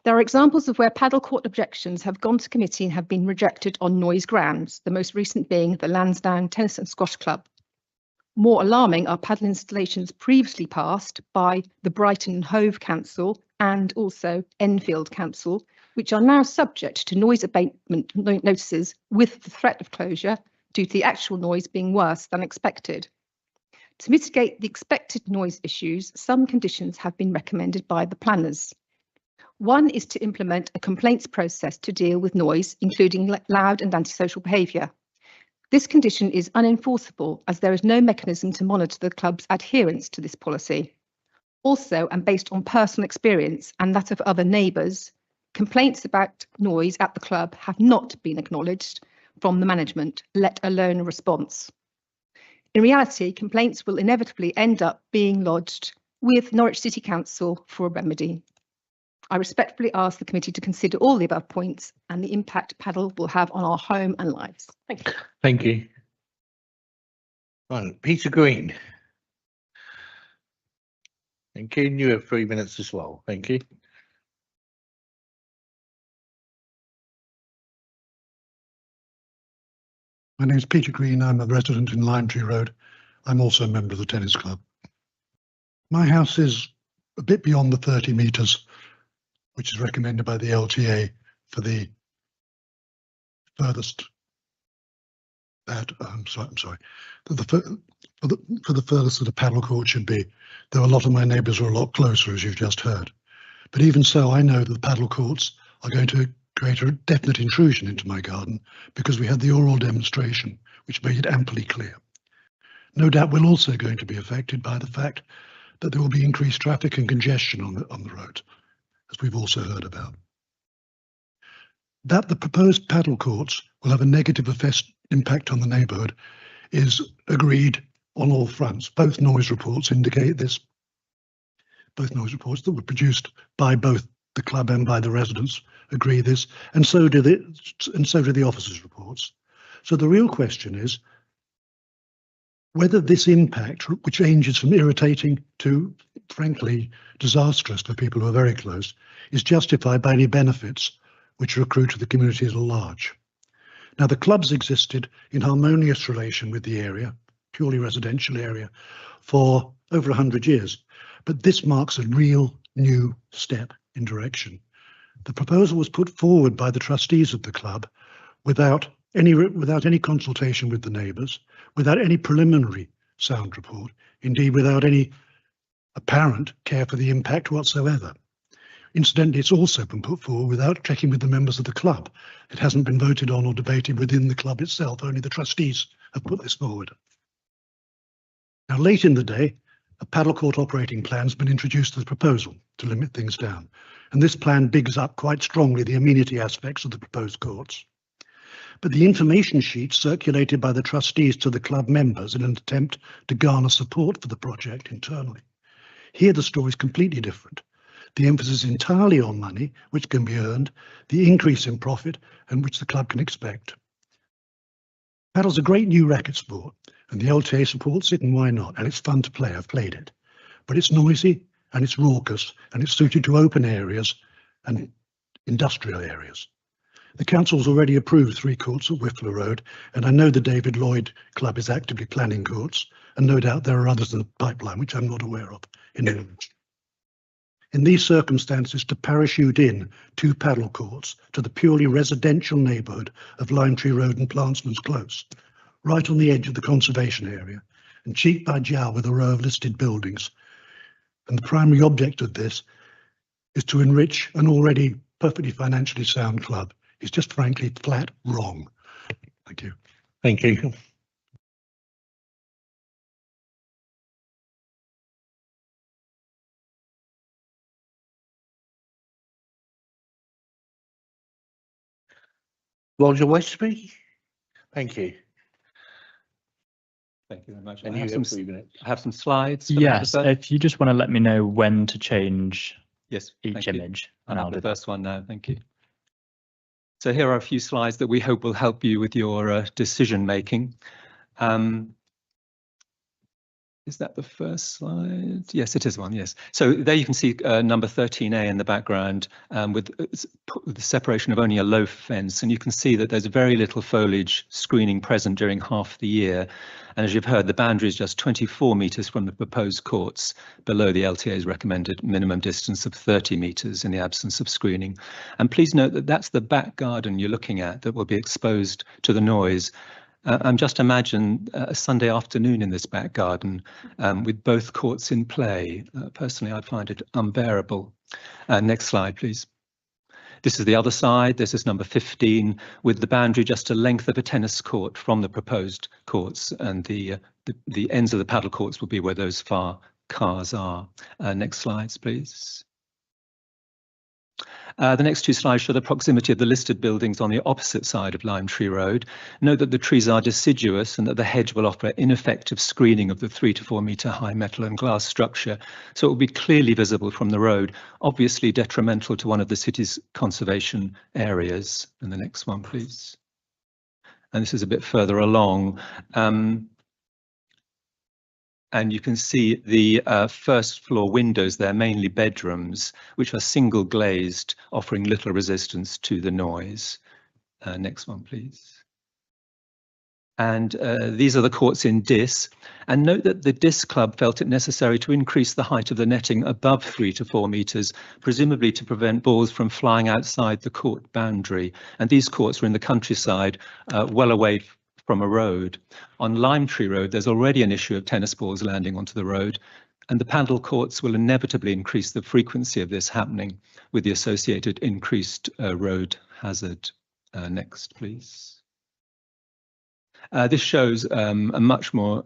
There are examples of where paddle court objections have gone to committee and have been rejected on noise grounds, the most recent being the Lansdowne Tennis and Squash Club. More alarming are paddle installations previously passed by the Brighton and Hove Council and also Enfield Council, which are now subject to noise abatement notices with the threat of closure due to the actual noise being worse than expected. To mitigate the expected noise issues, some conditions have been recommended by the planners. One is to implement a complaints process to deal with noise, including loud and antisocial behaviour. This condition is unenforceable as there is no mechanism to monitor the club's adherence to this policy. Also, and based on personal experience and that of other neighbours, complaints about noise at the club have not been acknowledged from the management, let alone a response. In reality, complaints will inevitably end up being lodged with Norwich City Council for a remedy. I respectfully ask the committee to consider all the above points and the impact paddle will have on our home and lives. Thank you. Thank you. Right, Peter Green. Thank you. You have 3 minutes as well. Thank you. My name is Peter Green. I'm a resident in Lime Tree Road. I'm also a member of the tennis club. My house is a bit beyond the 30 metres, which is recommended by the LTA for the furthest. I'm sorry. For the furthest that a paddle court should be. Though a lot of my neighbours are a lot closer, as you've just heard. But even so, I know that the paddle courts are going to create a definite intrusion into my garden because we had the oral demonstration, which made it amply clear. No doubt we're also going to be affected by the fact that there will be increased traffic and congestion on the road, as we've also heard about. That the proposed paddle courts will have a negative impact on the neighbourhood is agreed on all fronts. Both noise reports indicate this. Both noise reports that were produced by both the club and by the residents agree this, and so do the officers' reports. So the real question is whether this impact, which ranges from irritating to frankly disastrous for people who are very close, is justified by any benefits which accrue to the community at large. Now, the clubs existed in harmonious relation with the area, purely residential area, for over 100 years, but this marks a real new step in direction. The proposal was put forward by the trustees of the club without any consultation with the neighbours, without any preliminary sound report, indeed without any apparent care for the impact whatsoever. Incidentally, it's also been put forward without checking with the members of the club. It hasn't been voted on or debated within the club itself, only the trustees have put this forward. Now, late in the day, a paddle court operating plan has been introduced to the proposal to limit things down, and this plan bigs up quite strongly the amenity aspects of the proposed courts. But the information sheet circulated by the trustees to the club members in an attempt to garner support for the project internally. Here the story is completely different. The emphasis is entirely on money, which can be earned, the increase in profit, and which the club can expect. Paddle's a great new racket sport, and the LTA supports it, and why not? And it's fun to play. I've played it. But it's noisy, and it's raucous, and it's suited to open areas and industrial areas. The council's already approved 3 courts at Whiffler Road, and I know the David Lloyd Club is actively planning courts, and no doubt there are others in the pipeline which I'm not aware of in Norwich. In these circumstances, to parachute in 2 paddle courts to the purely residential neighbourhood of Lime Tree Road and Plantsman's Close, right on the edge of the conservation area, and cheek by jowl with a row of listed buildings. And the primary object of this is to enrich an already perfectly financially sound club. It's just frankly flat wrong. Thank you. Thank you. Roger Westby. Thank you. Thank you very much. And I have you have some, 3 minutes. I have some slides. for Yes, the first- if you just want to let me know when to change yes, each thank you. image, I and have I'll the do that. first one now. Thank you. So here are a few slides that we hope will help you with your decision making. Is that the first slide? Yes, it is one, yes. So there you can see number 13A in the background with the separation of only a low fence. And you can see that there's very little foliage screening present during half the year. And as you've heard, the boundary is just 24 metres from the proposed courts, below the LTA's recommended minimum distance of 30 metres in the absence of screening. And please note that that's the back garden you're looking at that will be exposed to the noise. Just imagine a Sunday afternoon in this back garden with both courts in play. Personally, I find it unbearable. Next slide, please. This is the other side. This is number 15, with the boundary just a length of a tennis court from the proposed courts, and the ends of the paddle courts will be where those far cars are. Next slides, please. The next 2 slides show the proximity of the listed buildings on the opposite side of Lime Tree Road. Note that the trees are deciduous and that the hedge will offer ineffective screening of the 3 to 4 metre high metal and glass structure, so it will be clearly visible from the road, obviously detrimental to one of the city's conservation areas. And the next one, please. And this is a bit further along. And you can see the first floor windows there, mainly bedrooms, which are single glazed, offering little resistance to the noise. Next one, please. And these are the courts in Dis. And note that the Dis Club felt it necessary to increase the height of the netting above 3 to 4 metres, presumably to prevent balls from flying outside the court boundary. And these courts are in the countryside, well away from a road. On Lime Tree Road, there's already an issue of tennis balls landing onto the road, and the paddle courts will inevitably increase the frequency of this happening with the associated increased road hazard. Next, please. This shows a much more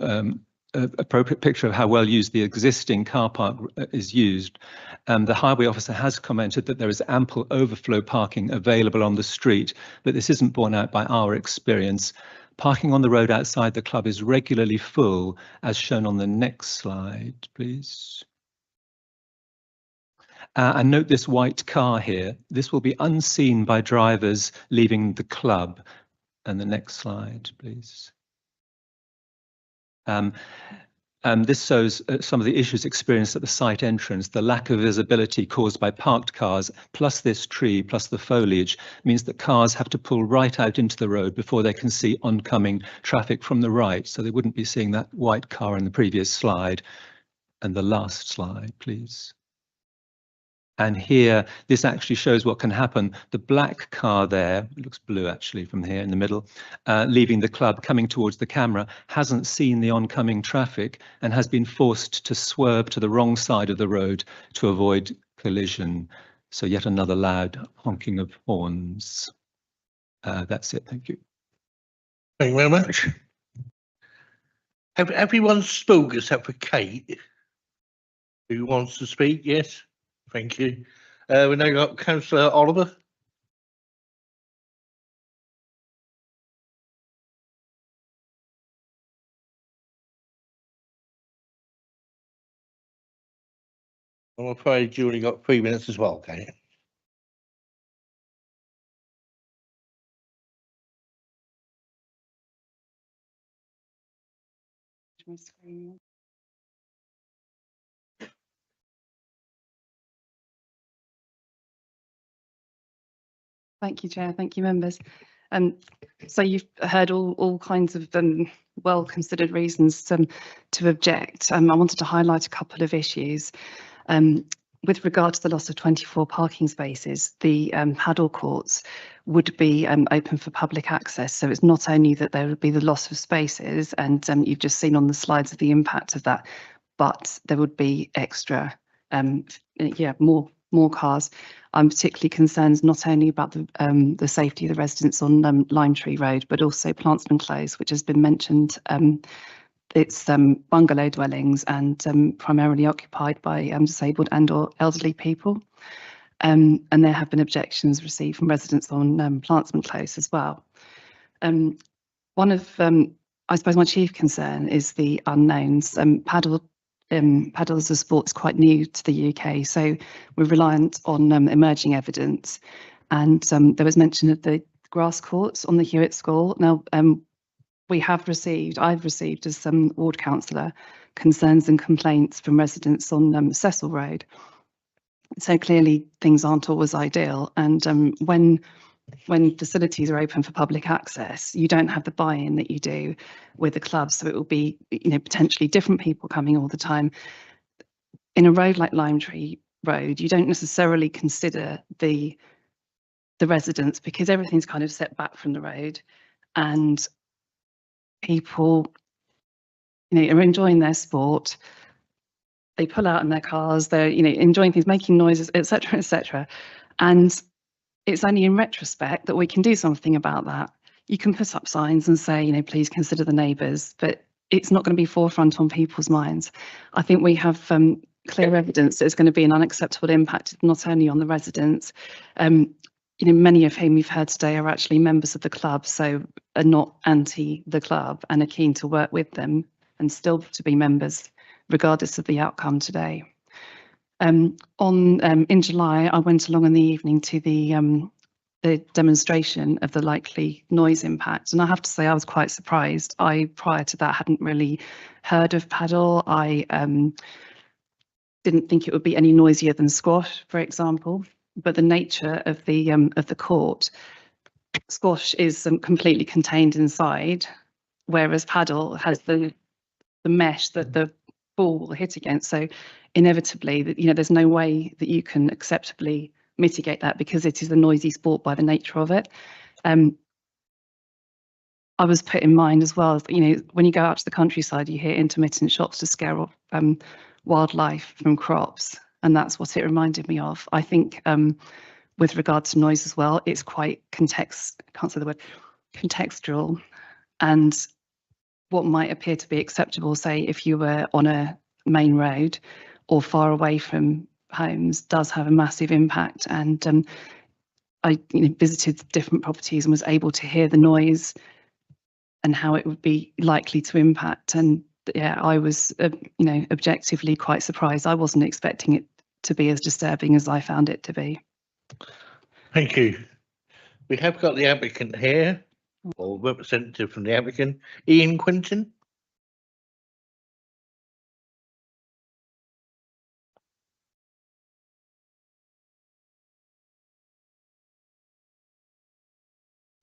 appropriate picture of how well used the existing car park is used. The highway officer has commented that there is ample overflow parking available on the street, but this isn't borne out by our experience. Parking on the road outside the club is regularly full, as shown on the next slide, please. And note this white car here. This will be unseen by drivers leaving the club. And the next slide, please. This shows some of the issues experienced at the site entrance. The lack of visibility caused by parked cars, plus this tree, plus the foliage, means that cars have to pull right out into the road before they can see oncoming traffic from the right. So they wouldn't be seeing that white car in the previous slide. And the last slide, please. And here, this actually shows what can happen. The black car there, it looks blue actually from here in the middle, leaving the club, coming towards the camera, hasn't seen the oncoming traffic and has been forced to swerve to the wrong side of the road to avoid collision. So yet another loud honking of horns. That's it, thank you. Thank you very much. Have everyone spoken except for Kate? Who wants to speak? Yes. Thank you. We now got Councillor Oliver. I'm afraid you only got 3 minutes as well, Kate. Thank you, Chair. Thank you, members. So you've heard all kinds of well-considered reasons to object. I wanted to highlight a couple of issues. With regard to the loss of 24 parking spaces, the paddle courts would be open for public access. So it's not only that there would be the loss of spaces, and you've just seen on the slides of the impact of that, but there would be extra, more cars. I'm particularly concerned not only about the safety of the residents on Lime Tree Road, but also Plantsman Close, which has been mentioned. It's bungalow dwellings and primarily occupied by disabled and or elderly people. And there have been objections received from residents on Plantsman Close as well. One of, I suppose my chief concern is the unknowns. Paddle as a sport is quite new to the UK, so we're reliant on emerging evidence. And there was mention of the grass courts on the Hewitt School. Now, I've received as ward councillor concerns and complaints from residents on Cecil Road. So clearly things aren't always ideal, and when facilities are open for public access, you don't have the buy-in that you do with the club. So it will be, potentially different people coming all the time. In a road like Lime Tree Road, you don't necessarily consider the residents, because everything's kind of set back from the road, and people, are enjoying their sport. They pull out in their cars, they're, enjoying things, making noises, etc., etc. And it's only in retrospect that we can do something about that. You can put up signs and say, please consider the neighbours, but it's not going to be forefront on people's minds. I think we have clear evidence that it's going to be an unacceptable impact, not only on the residents, many of whom you've heard today are actually members of the club, so are not anti the club and are keen to work with them and still to be members, regardless of the outcome today. In July, I went along in the evening to the demonstration of the likely noise impact, and I have to say I was quite surprised. I, prior to that, hadn't really heard of paddle. I didn't think it would be any noisier than squash, for example. But the nature of the court, squash is completely contained inside, whereas paddle has the mesh that the ball will hit against. So inevitably, there's no way that you can acceptably mitigate that, because it is a noisy sport by the nature of it. I was put in mind as well, when you go out to the countryside, you hear intermittent shots to scare off wildlife from crops. And that's what it reminded me of. I think with regard to noise as well, it's quite contextual. And what might appear to be acceptable, say, if you were on a main road or far away from homes, does have a massive impact. And I visited different properties and was able to hear the noise and how it would be likely to impact. And yeah, I was, objectively quite surprised. I wasn't expecting it to be as disturbing as I found it to be. Thank you. We have got the applicant here, or representative from the applicant, Ian Quinton.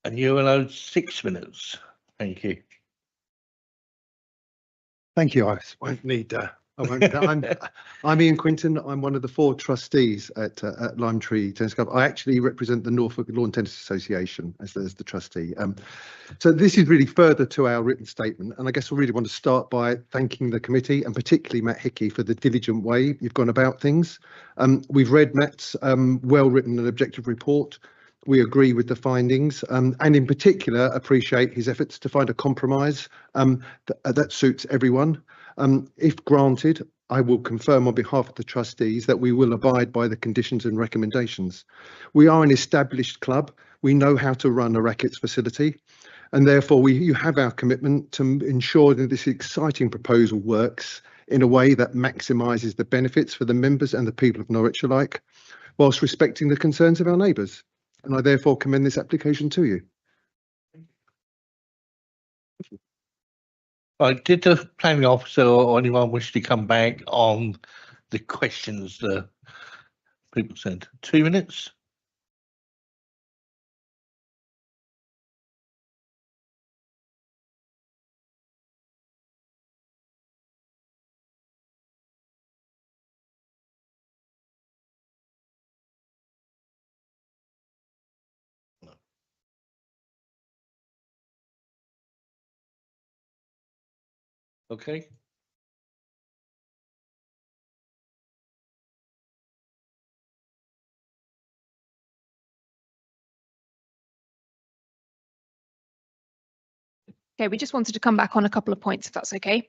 And you're allowed 6 minutes. Thank you. Thank you. I won't need. I'm Ian Quinton. I'm one of the 4 trustees at Lime Tree Tennis Club. I actually represent the Norfolk Lawn Tennis Association as the trustee. So this is really further to our written statement, and I guess I really want to start by thanking the committee and particularly Matt Hickey for the diligent way you've gone about things. We've read Matt's well-written and objective report. We agree with the findings, and in particular appreciate his efforts to find a compromise that suits everyone. If granted, I will confirm on behalf of the trustees that we will abide by the conditions and recommendations. We are an established club. We know how to run a rackets facility, and therefore you have our commitment to ensure that this exciting proposal works in a way that maximises the benefits for the members and the people of Norwich alike, whilst respecting the concerns of our neighbours. And I therefore commend this application to you. Right, did the planning officer or anyone wish to come back on the questions the people sent? 2 minutes? Okay. Okay, we just wanted to come back on a couple of points, if that's okay.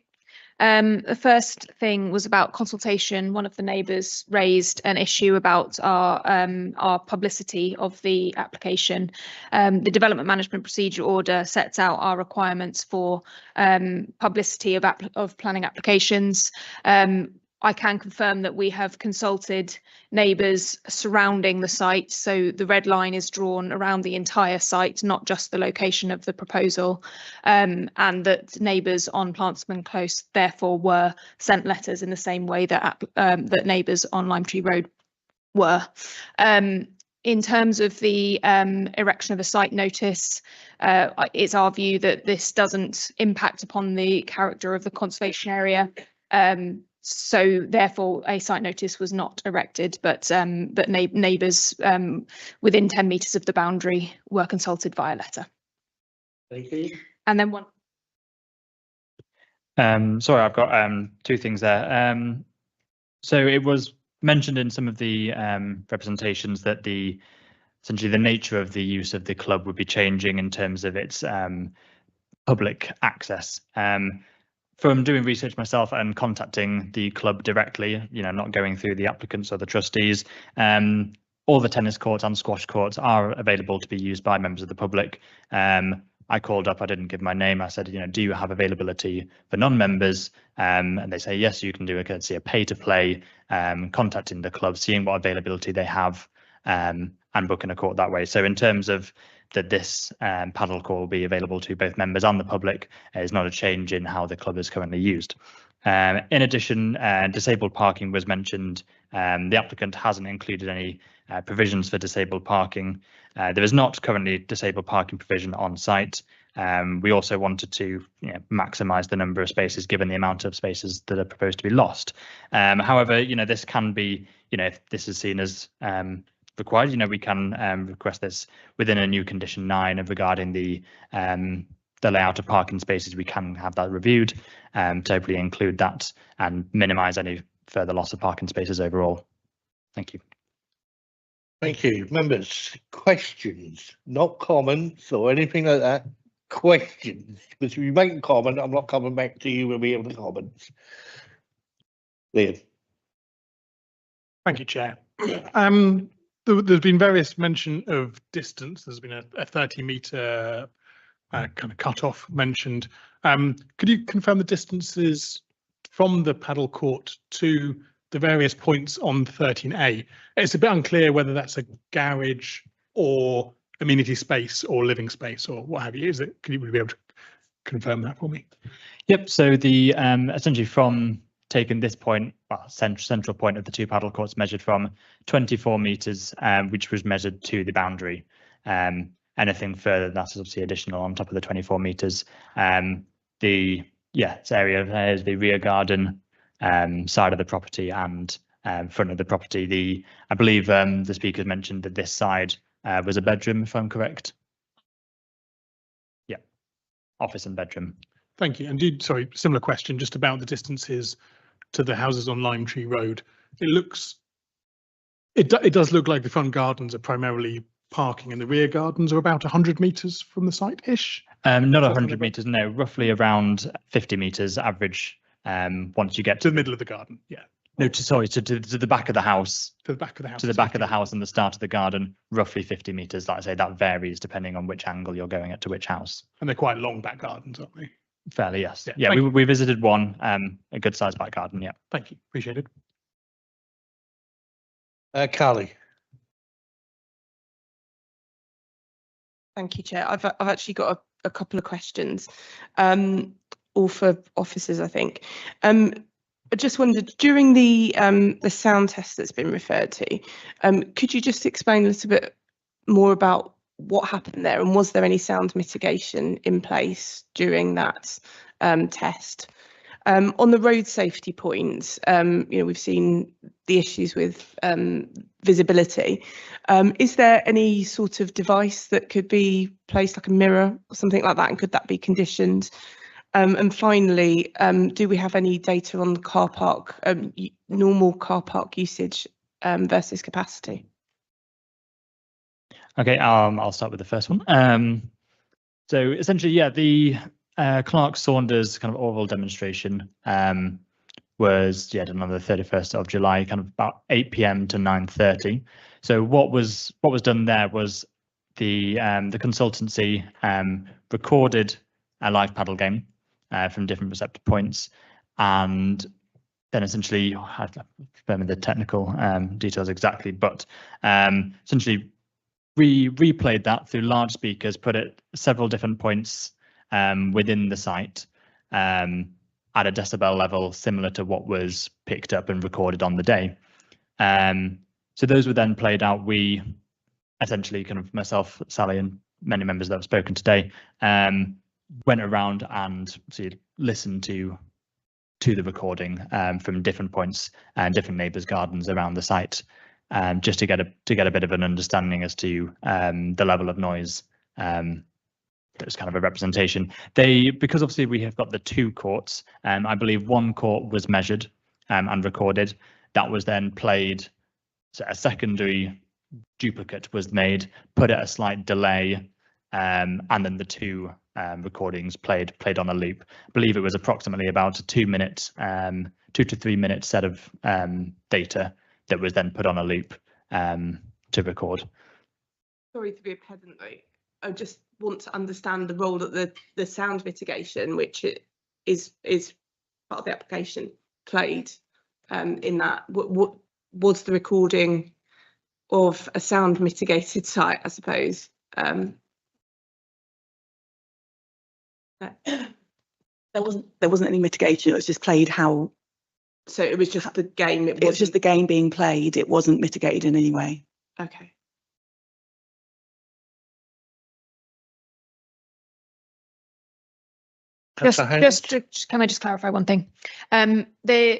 The first thing was about consultation. One of the neighbours raised an issue about our publicity of the application. The Development Management Procedure Order sets out our requirements for publicity of planning applications. I can confirm that we have consulted neighbours surrounding the site, so the red line is drawn around the entire site, not just the location of the proposal, and that neighbours on Plantsman Close therefore were sent letters in the same way that that neighbours on Lime Tree Road were. In terms of the erection of a site notice, it's our view that this doesn't impact upon the character of the conservation area. So therefore, a site notice was not erected, but neighbours within 10 metres of the boundary were consulted via letter. Thank you. And then one. Sorry, I've got 2 things there. So it was mentioned in some of the representations that essentially the nature of the use of the club would be changing in terms of its public access. From doing research myself and contacting the club directly, not going through the applicants or the trustees, all the tennis courts and squash courts are available to be used by members of the public. I called up, I didn't give my name. I said, do you have availability for non-members? And they say, yes, you can do a pay to play, contacting the club, seeing what availability they have, and booking a court that way. So in terms of that this paddle court will be available to both members and the public is not a change in how the club is currently used. In addition, disabled parking was mentioned. The applicant hasn't included any provisions for disabled parking. There is not currently disabled parking provision on site. We also wanted to maximise the number of spaces given the amount of spaces that are proposed to be lost. However, this can be, if this is seen as required, we can request this within a new condition 9 regarding the layout of parking spaces. We can have that reviewed to hopefully include that and minimise any further loss of parking spaces overall. Thank you. Thank you. Members, questions, not comments or anything like that. Questions, because if you make a comment, I'm not coming back to you when we have the comments. Liam. Thank you, Chair. There's been various mention of distance. There's been a 30-metre kind of cut-off mentioned. Could you confirm the distances from the paddle court to the various points on 13A? It's a bit unclear whether that's a garage or amenity space or living space or what have you. Could you be able to confirm that for me? Yep. So the essentially from taking this point, central point of the 2 paddle courts measured from 24 metres, which was measured to the boundary. Anything further than that is obviously additional on top of the 24 metres. This area is the rear garden side of the property and front of the property. I believe the speakers mentioned that this side was a bedroom, if I'm correct. Yeah, office and bedroom. Thank you. And sorry, similar question just about the distances to the houses on Lime Tree Road. It does look like the front gardens are primarily parking and the rear gardens are about 100 metres from the site-ish? Not 100 metres, no, roughly around 50 metres average once you get to the middle of the garden, yeah. No, to the back of the house. To the back of the house. To the back of the house and the start of the garden, roughly 50 metres. Like I say, that varies depending on which angle you're going at to which house. And they're quite long back gardens, aren't they? Fairly, yes. Yeah, Yeah, thank we visited one, a good sized back garden. Yeah. Thank you. Appreciate it. Carly. Thank you, Chair. I've actually got a couple of questions, all for officers, I think. I just wondered, during the sound test that's been referred to, could you just explain a little bit more about what happened there, and was there any sound mitigation in place during that test? On the road safety points, we've seen the issues with visibility. Is there any sort of device that could be placed, like a mirror or something like that, and could that be conditioned? And finally, do we have any data on the car park, normal car park usage versus capacity? Okay, I'll start with the first one. So essentially, yeah, the Clark Saunders kind of oral demonstration was done on the 31st of July, kind of about 8 p.m. to 9:30. So what was done there was the consultancy recorded a live paddle game from different receptor points, and then essentially, I don't remember the technical details exactly, but essentially we replayed that through large speakers, put it several different points within the site at a decibel level similar to what was picked up and recorded on the day. So those were then played out. We essentially, kind of myself, Sally, and many members that have spoken today, went around and listened to the recording from different points and different neighbours' gardens around the site, just to get a bit of an understanding as to the level of noise. That's kind of a representation. Because obviously we have got the two courts. I believe one court was measured and recorded. That was then played. So a secondary duplicate was made, put at a slight delay, and then the two recordings played on a loop. I believe it was approximately about a 2 minute, 2 to 3 minute set of data that was then put on a loop to record. Sorry to be a pedant, though. I just want to understand the role that the sound mitigation, which is part of the application, played in that. What was the recording of a sound mitigated site, I suppose? There wasn't any mitigation. It was just played how. So it was just the game. It was just the game being played. It wasn't mitigated in any way. Okay. Can I just clarify one thing? There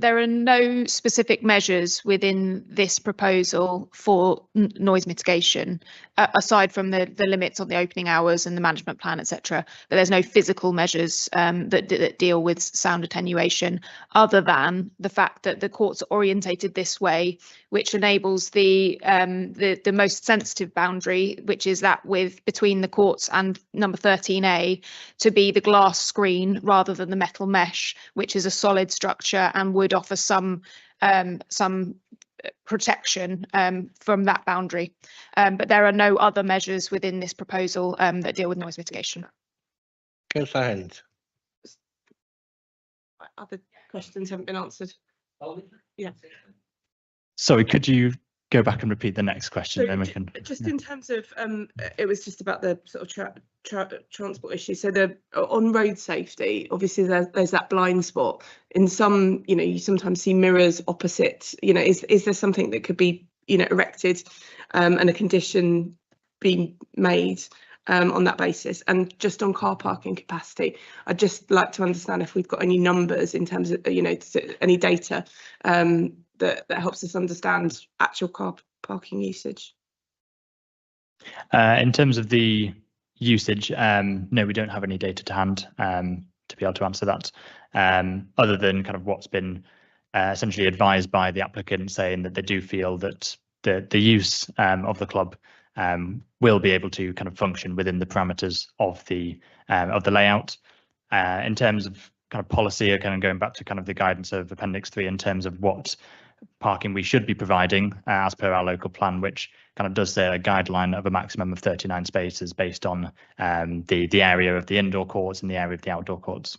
are no specific measures within this proposal for noise mitigation, aside from the limits on the opening hours and the management plan, etc. But there's no physical measures that deal with sound attenuation, other than the fact that the courts are orientated this way, which enables the most sensitive boundary, which is that between the courts and number 13A, to be the glass screen rather than the metal mesh, which is a solid structure and would offer some protection from that boundary. But there are no other measures within this proposal that deal with noise mitigation. Councillor Haynes. Other questions haven't been answered. Yeah. Sorry, could you go back and repeat the next question? So then we can. Just in terms of, it was just about the sort of transport issue. So on road safety, obviously there's that blind spot. In some, you sometimes see mirrors opposite. Is there something that could be, erected, and a condition being made on that basis? And just on car parking capacity, I'd just like to understand if we've got any numbers in terms of, any data that helps us understand actual car parking usage. In terms of the usage, no, we don't have any data to hand to be able to answer that, other than kind of what's been essentially advised by the applicant, saying that they do feel that the use of the club will be able to kind of function within the parameters of the layout. In terms of kind of policy, kind of going back to kind of the guidance of Appendix 3 in terms of what parking we should be providing as per our local plan, which kind of does say a guideline of a maximum of 39 spaces based on the area of the indoor courts and the area of the outdoor courts.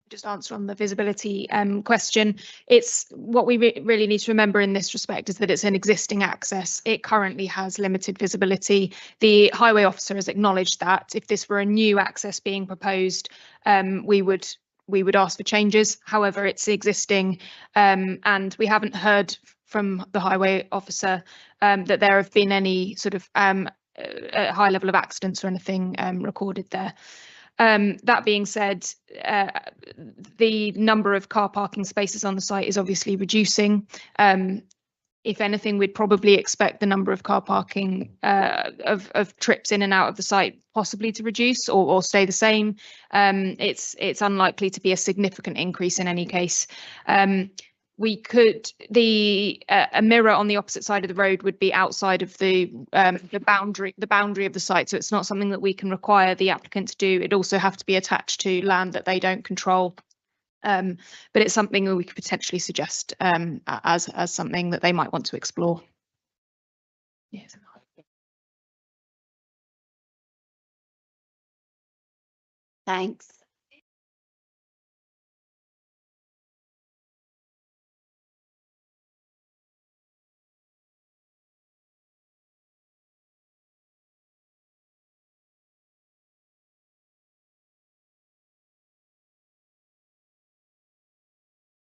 Just answer on the visibility question. It's what we really need to remember in this respect is that it's an existing access. It currently has limited visibility. The highway officer has acknowledged that if this were a new access being proposed, we would ask for changes. However, it's existing, and we haven't heard from the highway officer that there have been any sort of high level of accidents or anything recorded there. That being said, the number of car parking spaces on the site is obviously reducing. If anything, we'd probably expect the number of car parking of trips in and out of the site possibly to reduce or stay the same. It's unlikely to be a significant increase in any case. We could a mirror on the opposite side of the road would be outside of the boundary of the site, so it's not something that we can require the applicant to do. It'd also have to be attached to land that they don't control, but it's something that we could potentially suggest as something that they might want to explore. Yes. Thanks.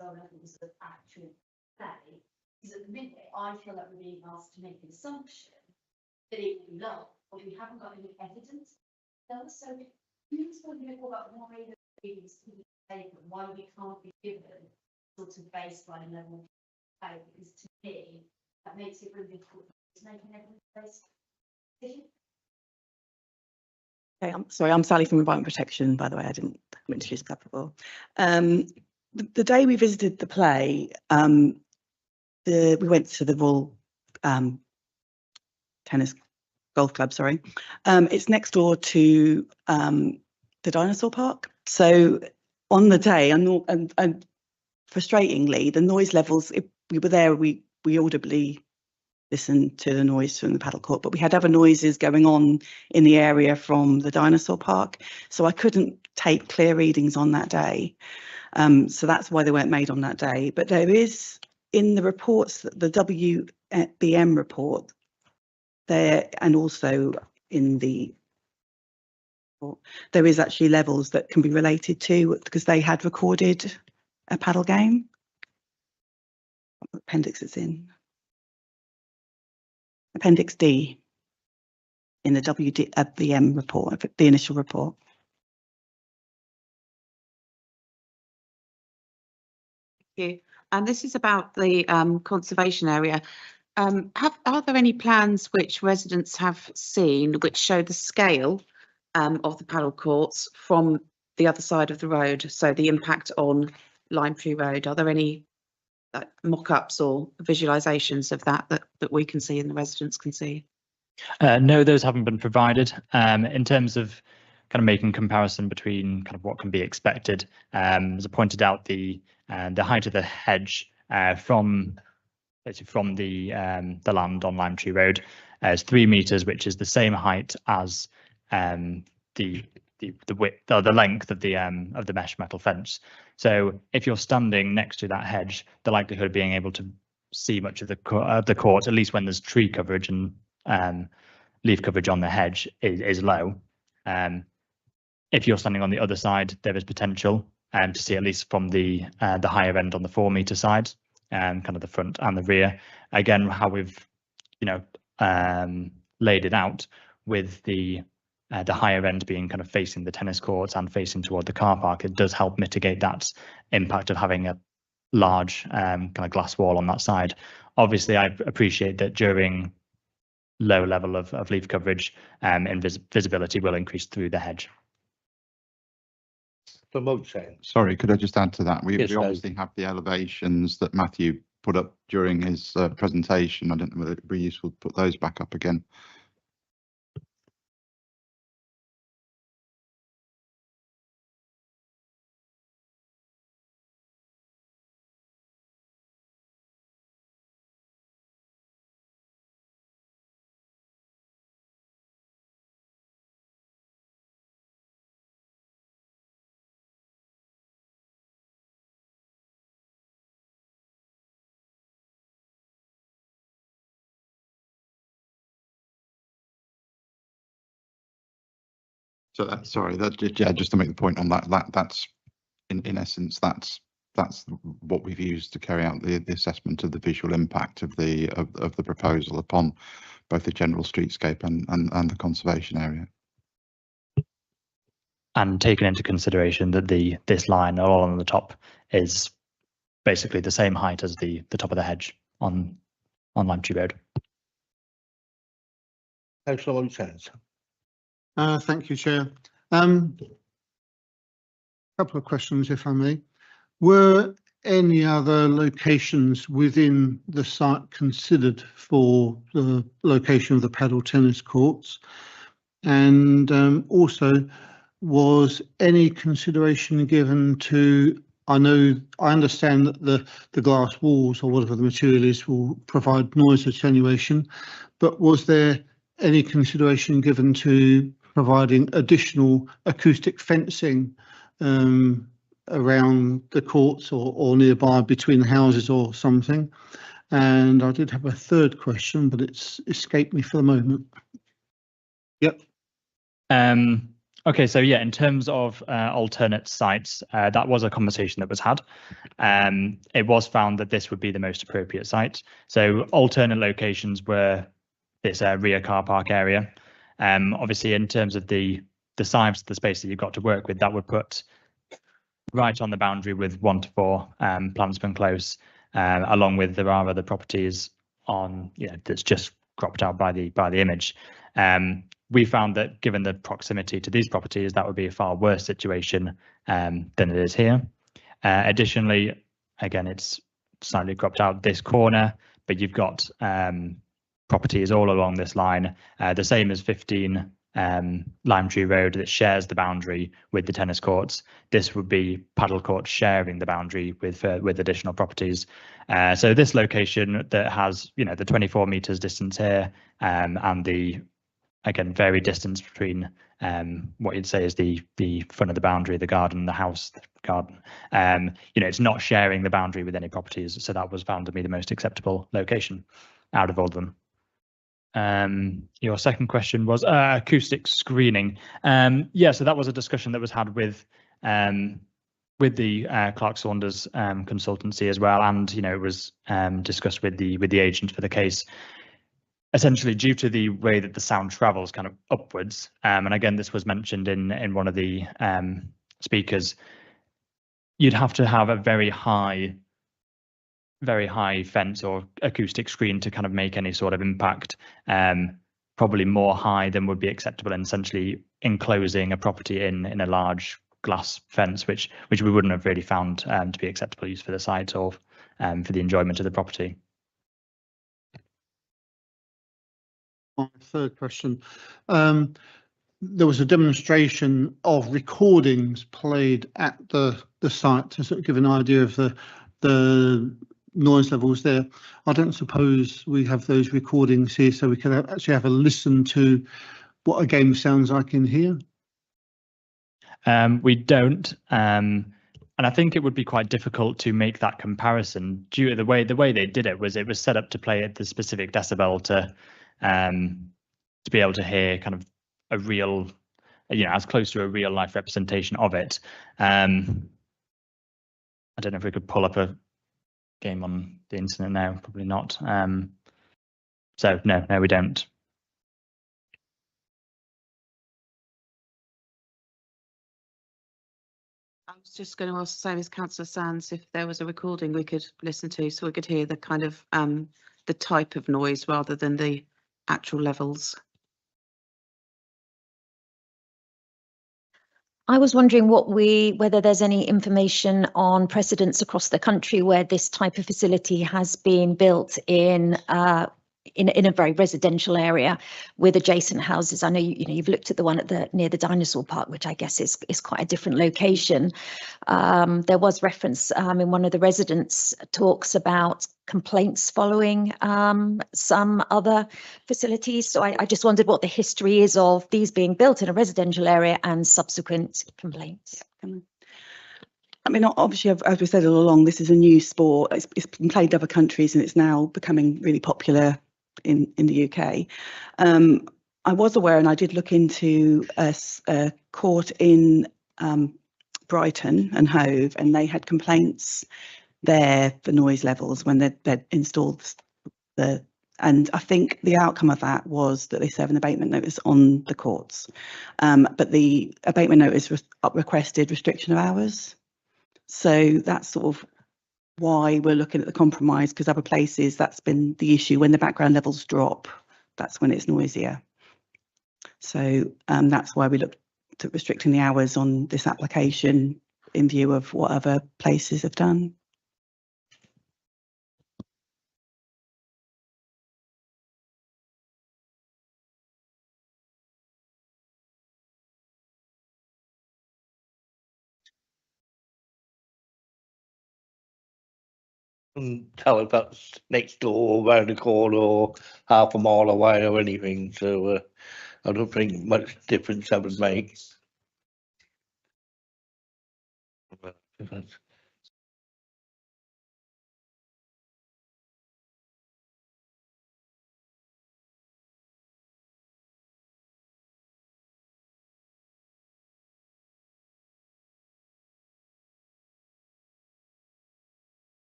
Levels of actual play, because at the minute I feel like we're being asked to make an assumption that it will be low, but we haven't got any evidence. So can you explain a bit more about why the readings can be taken, why we can't be given sort of baseline level of play? Because to me, that makes it really difficult to make an evidence-based decision. Okay, I'm sorry, I'm Sally from Environment Protection, by the way. I didn't introduce that before. The day we visited the play, we went to the Royal Tennis Golf Club, sorry. It's next door to the dinosaur park. So on the day, and frustratingly, the noise levels, if we were there, we audibly listened to the noise from the paddle court, but we had other noises going on in the area from the dinosaur park. So I couldn't take clear readings on that day. So that's why they weren't made on that day. But there is, in the reports, the WBM report there, and also in the, there is actually levels that can be related to, because they had recorded a paddle game. What appendix it's in? Appendix D in the WBM report, the initial report. You. And this is about the conservation area. Are there any plans which residents have seen which show the scale of the paddle courts from the other side of the road? So the impact on Lime Tree Road. Are there any mock-ups or visualisations of that we can see and the residents can see? No, those haven't been provided. In terms of kind of making comparison between kind of what can be expected, as I pointed out, the height of the hedge from the land on Lime Tree Road is 3 meters, which is the same height as the width or the length of the mesh metal fence. So if you're standing next to that hedge, the likelihood of being able to see much of the court, at least when there's tree coverage and leaf coverage on the hedge, is low. If you're standing on the other side, there is potential to see at least from the higher end on the 4 meter side, kind of the front and the rear. Again, how we've laid it out with the higher end being kind of facing the tennis courts and facing toward the car park, it does help mitigate that impact of having a large kind of glass wall on that side. Obviously, I appreciate that during low level of leaf coverage, and visibility will increase through the hedge. Sorry, could I just add to that? We Yes, obviously have the elevations that Matthew put up during his presentation. I don't know whether it'd be useful to put those back up again. So sorry, just to make the point on that's in essence, that's what we've used to carry out the assessment of the visual impact of the proposal upon both the general streetscape and the conservation area. And taking into consideration that this line along the top is basically the same height as the top of the hedge on Lime Tree Road. Councillor Says. Thank you, Chair. Couple of questions, if I may. Were any other locations within the site considered for the location of the paddle tennis courts? And also, was any consideration given to, I understand that the glass walls or whatever the material is will provide noise attenuation, but was there any consideration given to providing additional acoustic fencing around the courts or nearby between the houses or something? And I did have a third question, but it's escaped me for the moment. Yep. Okay, so yeah, in terms of alternate sites, that was a conversation that was had. It was found that this would be the most appropriate site. So alternate locations were this rear car park area. Obviously, in terms of the size of the space that you've got to work with, that would put right on the boundary with 1 to 4 Plansburn Close, along with there are other properties on, that's just cropped out by the image. We found that given the proximity to these properties, that would be a far worse situation than it is here. Additionally, again, it's slightly cropped out this corner, but you've got properties all along this line, the same as 15 Lime Tree Road that shares the boundary with the tennis courts. This would be paddle courts sharing the boundary with additional properties. So this location that has, the 24 meters distance here, and the, again, very distance between what you'd say is the front of the boundary, the garden, the house, the garden. It's not sharing the boundary with any properties, so that was found to be the most acceptable location out of all of them. Your second question was acoustic screening. Yeah, so that was a discussion that was had with the Clark Saunders consultancy as well, and it was discussed with the agent for the case. Essentially, due to the way that the sound travels kind of upwards, and again, this was mentioned in one of the speakers, you'd have to have a very high fence or acoustic screen to kind of make any sort of impact, probably more high than would be acceptable, and essentially enclosing a property in a large glass fence, which we wouldn't have really found to be acceptable use for the site or for the enjoyment of the property. My third question. There was a demonstration of recordings played at the site to sort of give an idea of the noise levels there. I don't suppose we have those recordings here, so we can actually have a listen to what a game sounds like in here. We don't, and I think it would be quite difficult to make that comparison due to the way they did it was set up to play at the specific decibel to be able to hear kind of a real, as close to a real life representation of it. I don't know if we could pull up a game on the internet now, probably not. So no, we don't. I was just going to ask the same as Councillor Sands if there was a recording we could listen to, so we could hear the kind of the type of noise rather than the actual levels. I was wondering whether there's any information on precedents across the country where this type of facility has been built in a very residential area with adjacent houses. I know you've looked at the one near the dinosaur park, which I guess is quite a different location. There was reference in one of the residents' talks about complaints following some other facilities. So I just wondered what the history is of these being built in a residential area and subsequent complaints. I mean, obviously, as we said all along, this is a new sport. It's been played in other countries and it's now becoming really popular in the UK. I was aware, and I did look into a court in Brighton and Hove, and they had complaints there for noise levels when they'd installed the. And I think the outcome of that was that they serve an abatement notice on the courts, but the abatement notice requested restriction of hours. So that's sort of why we're looking at the compromise, because other places that's been the issue. When the background levels drop, that's when it's noisier. So that's why we looked at restricting the hours on this application in view of what other places have done. And tell if that's next door, around the corner, or half a mile away, or anything. So I don't think much difference that would make.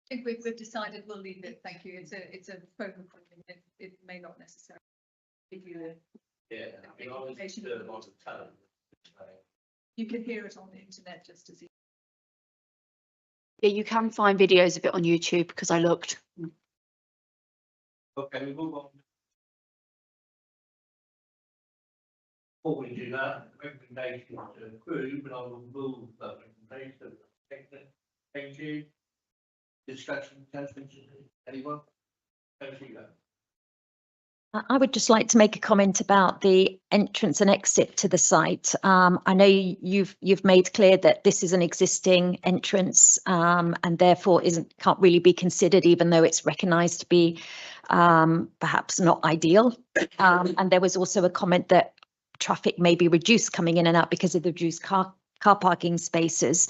I think we've decided we'll leave it. Thank you. It's a phone call. It may not necessarily give you information. You can hear it on the internet just as easily. Yeah, you can find videos of it on YouTube because I looked. Okay, we move on. Before we do that, recommendation to approve, and I will move that recommendation. Thank you. Discussion, anyone? Thank you. I would just like to make a comment about the entrance and exit to the site. I know you've made clear that this is an existing entrance and therefore can't really be considered, even though it's recognised to be perhaps not ideal. And there was also a comment that traffic may be reduced coming in and out because of the reduced car parking spaces.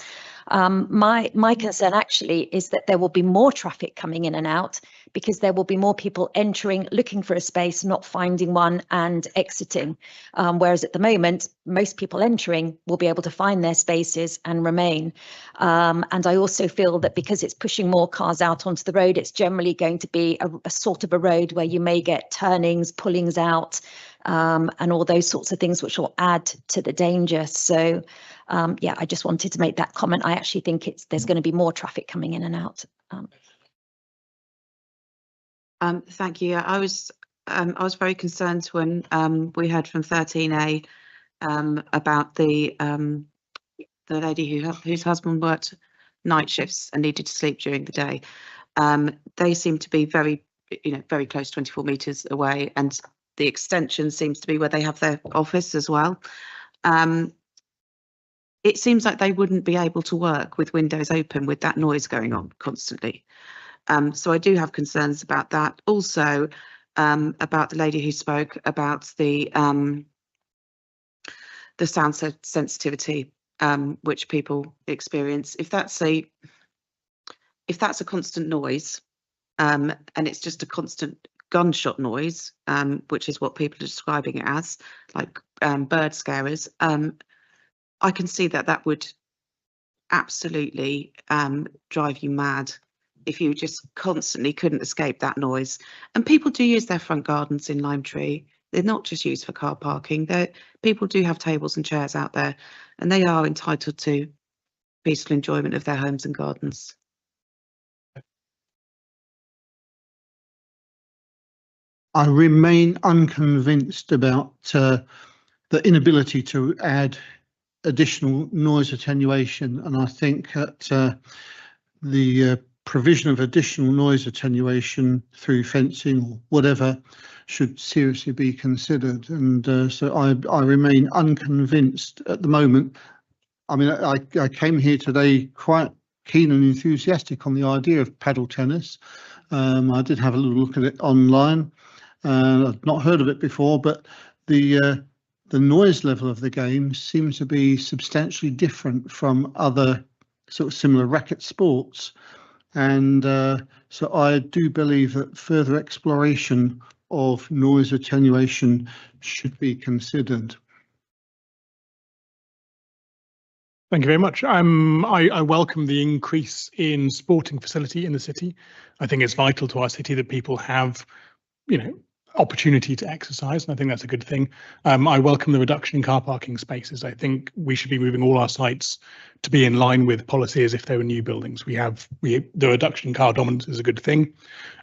My concern actually is that there will be more traffic coming in and out because there will be more people entering, looking for a space, not finding one and exiting. Whereas at the moment, most people entering will be able to find their spaces and remain. And I also feel that because it's pushing more cars out onto the road, it's generally going to be a sort of a road where you may get turnings, pullings out, and all those sorts of things, which will add to the danger. So yeah, I just wanted to make that comment. I actually think there's going to be more traffic coming in and out. Thank you. I was very concerned when we heard from 13A about the lady whose husband worked night shifts and needed to sleep during the day. They seem to be very close, 24 metres away, and the extension seems to be where they have their office as well. It seems like they wouldn't be able to work with windows open with that noise going on constantly. So I do have concerns about that. Also, about the lady who spoke about the sound sensitivity which people experience. If that's a constant noise, and it's just a constant gunshot noise, which is what people are describing it as, like bird scarers, I can see that would absolutely drive you mad if you just constantly couldn't escape that noise. And people do use their front gardens in Lime Tree. They're not just used for car parking. People do have tables and chairs out there, and they are entitled to peaceful enjoyment of their homes and gardens. I remain unconvinced about the inability to add additional noise attenuation, and I think that the provision of additional noise attenuation through fencing or whatever should seriously be considered. And so I remain unconvinced at the moment. I mean, I came here today quite keen and enthusiastic on the idea of paddle tennis. I did have a little look at it online. I've not heard of it before, but the noise level of the game seems to be substantially different from other sort of similar racket sports. And so I do believe that further exploration of noise attenuation should be considered. Thank you very much. I welcome the increase in sporting facility in the city. I think it's vital to our city that people have, opportunity to exercise, and I think that's a good thing. I welcome the reduction in car parking spaces. I think we should be moving all our sites to be in line with policy as if they were new buildings. The reduction in car dominance is a good thing.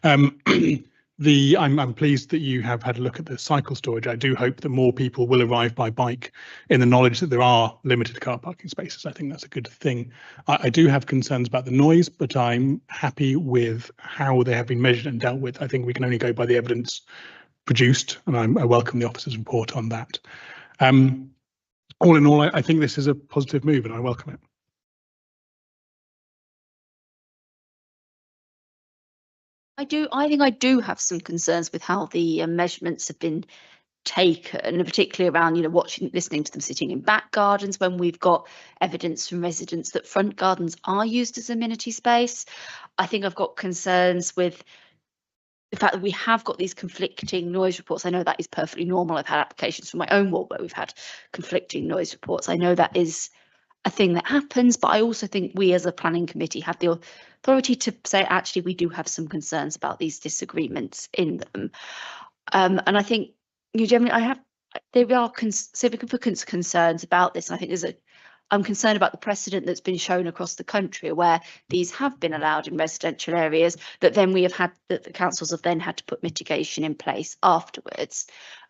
I'm pleased that you have had a look at the cycle storage. I do hope that more people will arrive by bike in the knowledge that there are limited car parking spaces. I think that's a good thing. I do have concerns about the noise, but I'm happy with how they have been measured and dealt with. I think we can only go by the evidence produced, and I welcome the officer's report on that. All in all, I think this is a positive move and I welcome it. I think I do have some concerns with how the measurements have been taken, and particularly around, listening to them sitting in back gardens when we've got evidence from residents that front gardens are used as amenity space. I think I've got concerns with the fact that we have got these conflicting noise reports. I know that is perfectly normal. I've had applications from my own ward where we've had conflicting noise reports. I know that is a thing that happens, but I also think we as a planning committee have the authority to say, actually, we do have some concerns about these disagreements in them. And I think generally there are significant concerns about this. And I think I'm concerned about the precedent that's been shown across the country where these have been allowed in residential areas, that then that the councils have then had to put mitigation in place afterwards.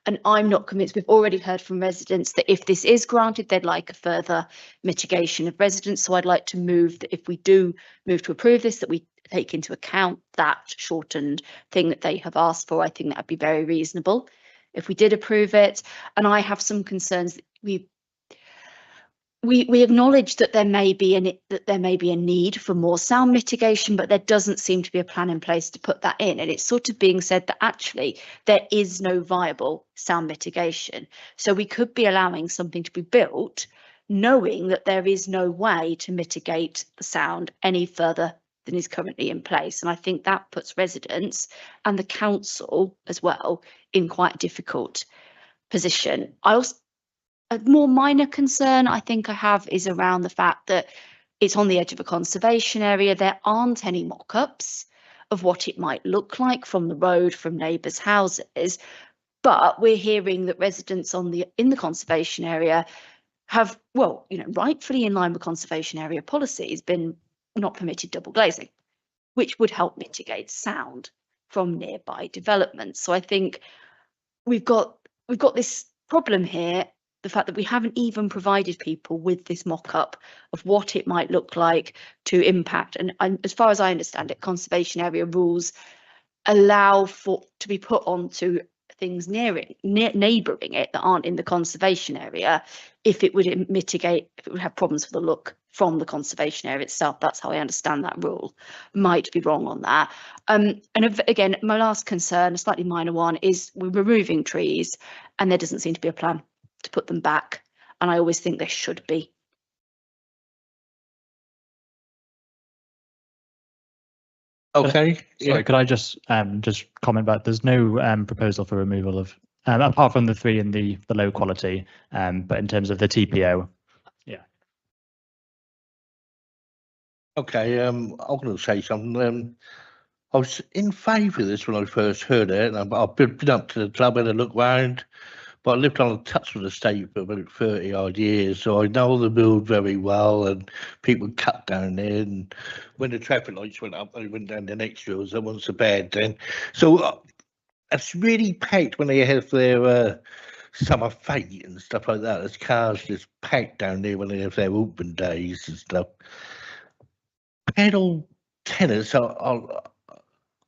And I'm not convinced. We've already heard from residents that if this is granted, they'd like a further mitigation of residents. So I'd like to move that if we do move to approve this, that we take into account that shortened thing that they have asked for. I think that would be very reasonable if we did approve it. And I have some concerns that we acknowledge that there may be a need for more sound mitigation, but there doesn't seem to be a plan in place to put that in. And it's sort of being said that actually there is no viable sound mitigation. So we could be allowing something to be built, knowing that there is no way to mitigate the sound any further than is currently in place. And I think that puts residents and the council as well in quite a difficult position. A more minor concern I think I have is around the fact that it's on the edge of a conservation area. There aren't any mock-ups of what it might look like from the road, from neighbours' houses, but we're hearing that residents in the conservation area have, rightfully in line with conservation area policies, been not permitted double glazing, which would help mitigate sound from nearby developments. So I think we've got this problem here. The fact that we haven't even provided people with this mock-up of what it might look like to impact. And as far as I understand it, conservation area rules allow to be put onto things neighbouring it that aren't in the conservation area if it would have problems with the look from the conservation area itself. That's how I understand that rule. Might be wrong on that. And again, my last concern, a slightly minor one, is we're removing trees and there doesn't seem to be a plan to put them back, and I always think there should be. Okay. Sorry, could I just comment about there's no proposal for removal of apart from the 3 in the low quality, but in terms of the TPO. Yeah. Okay, I'm going to say something. I was in favour of this when I first heard it, and I've been up to the club and I look round. But I lived on a Tuxford estate for about 30 odd years, so I know the build very well, and people cut down there. And when the traffic lights went up, they went down the next road. That wasn't so bad then. So it's really packed when they have their summer fete and stuff like that. There's cars just packed down there when they have their open days and stuff. Pedal tennis,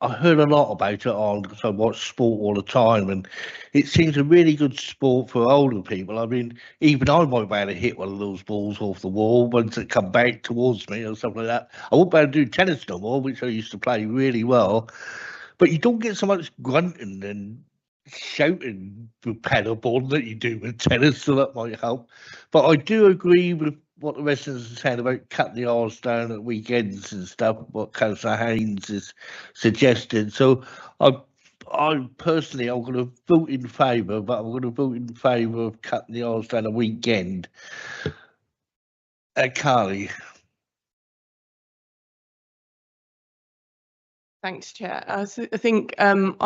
I heard a lot about it because I watch sport all the time, and it seems a really good sport for older people. I mean, even I might be able to hit one of those balls off the wall once it come back towards me or something like that. I won't be able to do tennis no more, which I used to play really well. But you don't get so much grunting and shouting with paddleboard that you do with tennis, so that might help. But I do agree with what the residents are saying about cutting the hours down at weekends and stuff, what Councillor Haynes is suggesting. So I personally, I'm going to vote in favour, but I'm going to vote in favour of cutting the hours down a weekend. Carly. Thanks, Chair. I think I'm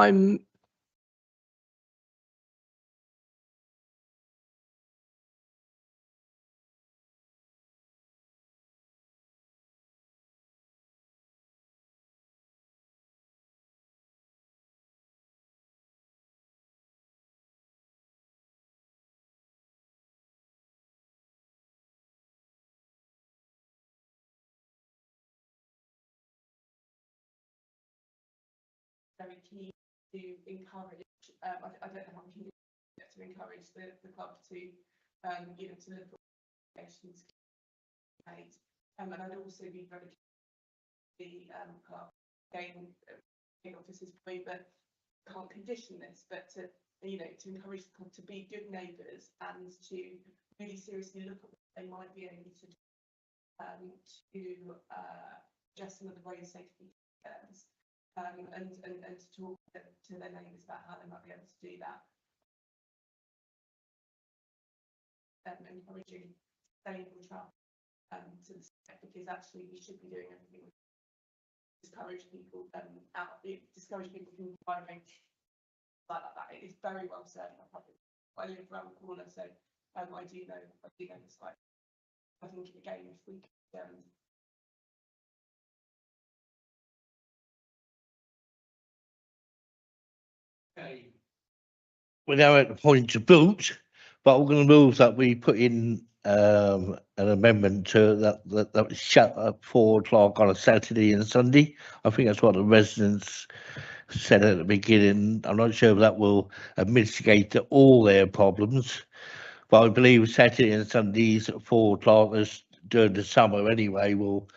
very keen to encourage. I don't know how we can get to encourage the club to, you know, to look at recommendations made. And I'd also be very keen to the club again, officers point that can't condition this, but to, you know, to encourage the club to be good neighbours and to really seriously look at what they might be able to do to address some of the road safety concerns. And to talk to their neighbours about how they might be able to do that. Encouraging sustainable travel to the site, because actually we should be doing everything to discourage people discourage people from driving like that. It is very well served. I live around the corner, so I do know the site. I think again, if we could We're now at the point to vote, but we're going to move that we put in an amendment to that was shut at 4 o'clock on a Saturday and Sunday. I think that's what the residents said at the beginning. I'm not sure if that will mitigate all their problems, but I believe Saturday and Sundays at 4 o'clock is during the summer anyway. Will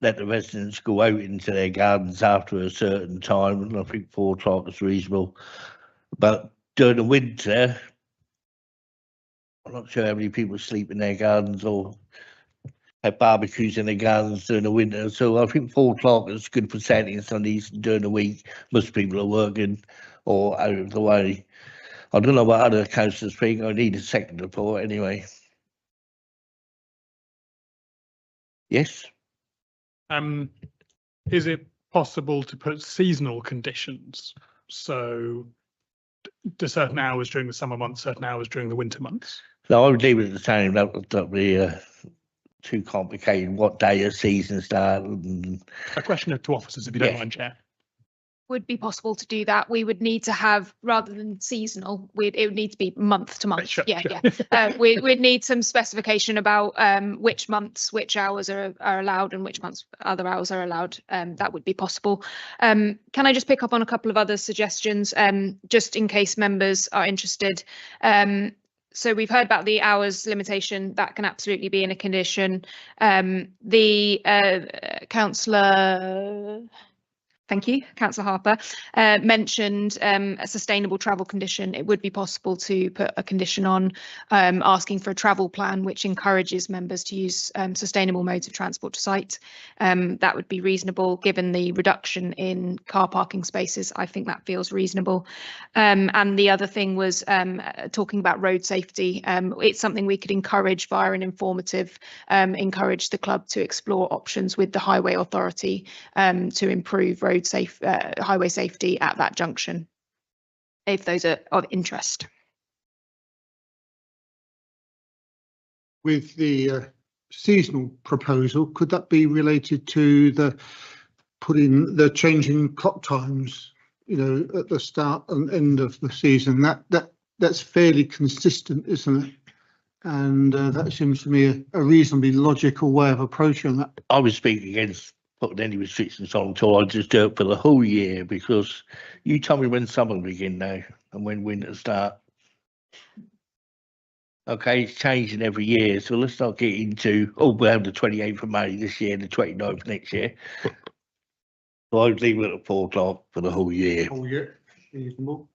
let the residents go out into their gardens after a certain time, and I think 4 o'clock is reasonable. But during the winter, I'm not sure how many people sleep in their gardens or have barbecues in their gardens during the winter. So I think 4 o'clock is good for Saturday and Sundays. During the week, most people are working or out of the way. I don't know what other councillors think. I need a second report anyway. Yes. Is it possible to put seasonal conditions? So do certain hours during the summer months, certain hours during the winter months? No, I would leave it the same. That would be too complicated. What day of season start? A question to officers, if you don't mind, Chair. Would be possible to do that. We would need to have, rather than seasonal, it would need to be month to month. Sure. We'd need some specification about which months, which hours are allowed and which months other hours are allowed. That would be possible. Can I just pick up on a couple of other suggestions, just in case members are interested? So we've heard about the hours limitation. That can absolutely be in a condition. The councillor... Thank you, Councillor Harper, mentioned a sustainable travel condition. It would be possible to put a condition on asking for a travel plan which encourages members to use sustainable modes of transport to site. That would be reasonable given the reduction in car parking spaces. I think that feels reasonable. And the other thing was talking about road safety. It's something we could encourage via an informative, encourage the club to explore options with the Highway Authority to improve highway safety at that junction, if those are of interest. With the seasonal proposal, could that be related to the changing clock times, you know, at the start and end of the season? That's fairly consistent, isn't it? And that seems to me a reasonably logical way of approaching that. I was speaking against putting any restrictions on until I just do it for the whole year, because you tell me when summer begin now and when winter start. Okay, it's changing every year, so let's not get into, oh, we'll have the 28th of May this year, the 29th next year. So I'd leave it at 4 o'clock for the whole year. Whole year, reasonable.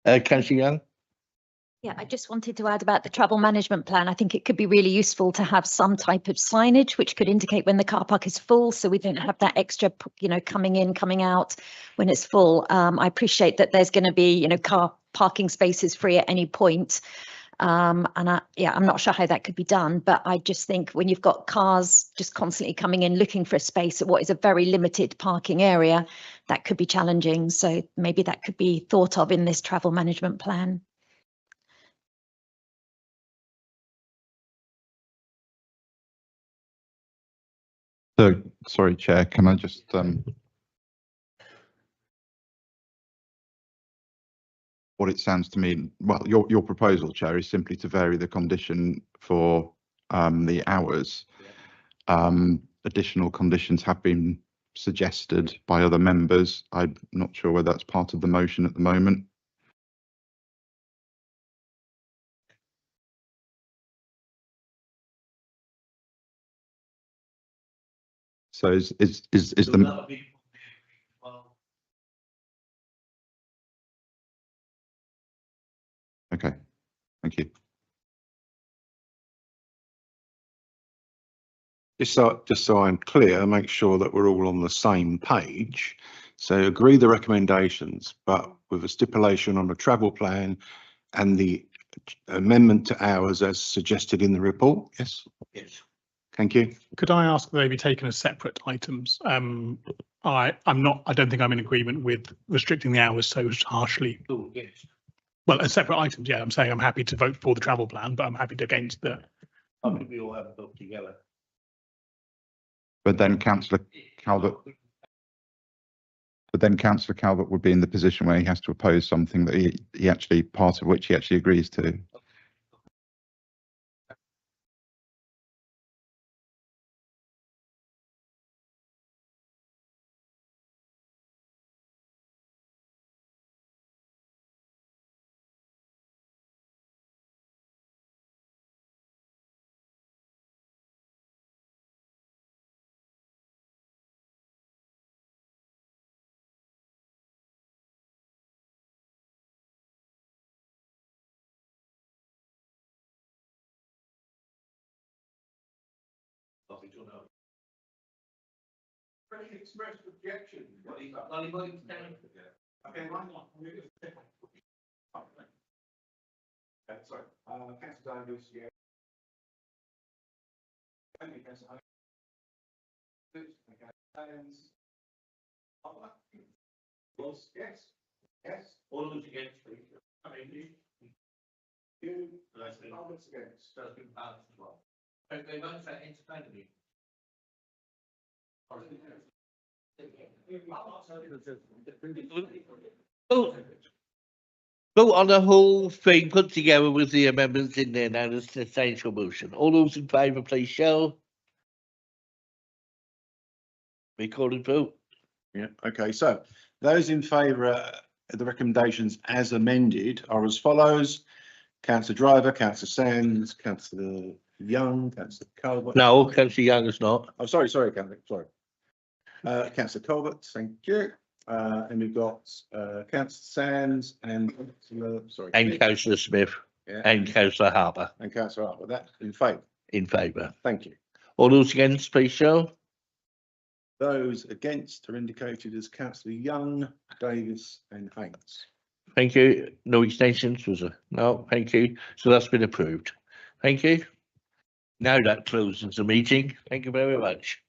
Councillor Young? Yeah, I just wanted to add about the travel management plan. I think it could be really useful to have some type of signage which could indicate when the car park is full, so we don't have that extra, coming in, coming out when it's full. I appreciate that there's going to be, car parking spaces free at any point. I'm not sure how that could be done, but I just think when you've got cars just constantly coming in looking for a space at what is a very limited parking area, that could be challenging. So maybe that could be thought of in this travel management plan. So, sorry, Chair, can I just what it sounds to me, well, your proposal, Chair, is simply to vary the condition for the hours. Additional conditions have been suggested by other members. I'm not sure whether that's part of the motion at the moment. So is the okay, thank you. Just so I'm clear, make sure that we're all on the same page. So agree the recommendations, but with a stipulation on the travel plan and the amendment to hours as suggested in the report. Yes. Yes. Thank you. Could I ask that they be taken as separate items? I don't think I'm in agreement with restricting the hours so harshly. Oh, yes. Well, as separate items, yeah, I'm saying I'm happy to vote for the travel plan, but I'm happy to against the. I think we all have a vote together. But then Councillor Calvert would be in the position where he has to oppose something that he actually, part of which he actually agrees to. Expressed objection. Okay, sorry. Councillor Davies, yeah. Thank you, Councillor. Okay. Yes. Yes. All of those against, please. You. All those against. That's been balanced as well. Okay, vote for independently. Vote on the whole thing put together with the amendments in there now as the essential motion. All those in favour, please show. Recorded vote. Yeah, okay, so those in favour of the recommendations as amended are as follows. Councillor Driver, Councillor Sands, Councillor Young, Councillor Colbert. No, Councillor Young is not. Oh, sorry, Councillor, sorry. Councillor Colbert, thank you. And we've got Councillor Sands and Councillor Smith. Yeah. And Councillor Harper. And Councillor Harper. That in favour. In favour. Thank you. All those against, please show. Those against are indicated as Councillor Young, Davis and Haynes. Thank you. No extensions, was there? No, thank you. So that's been approved. Thank you. Now that closes the meeting. Thank you very much.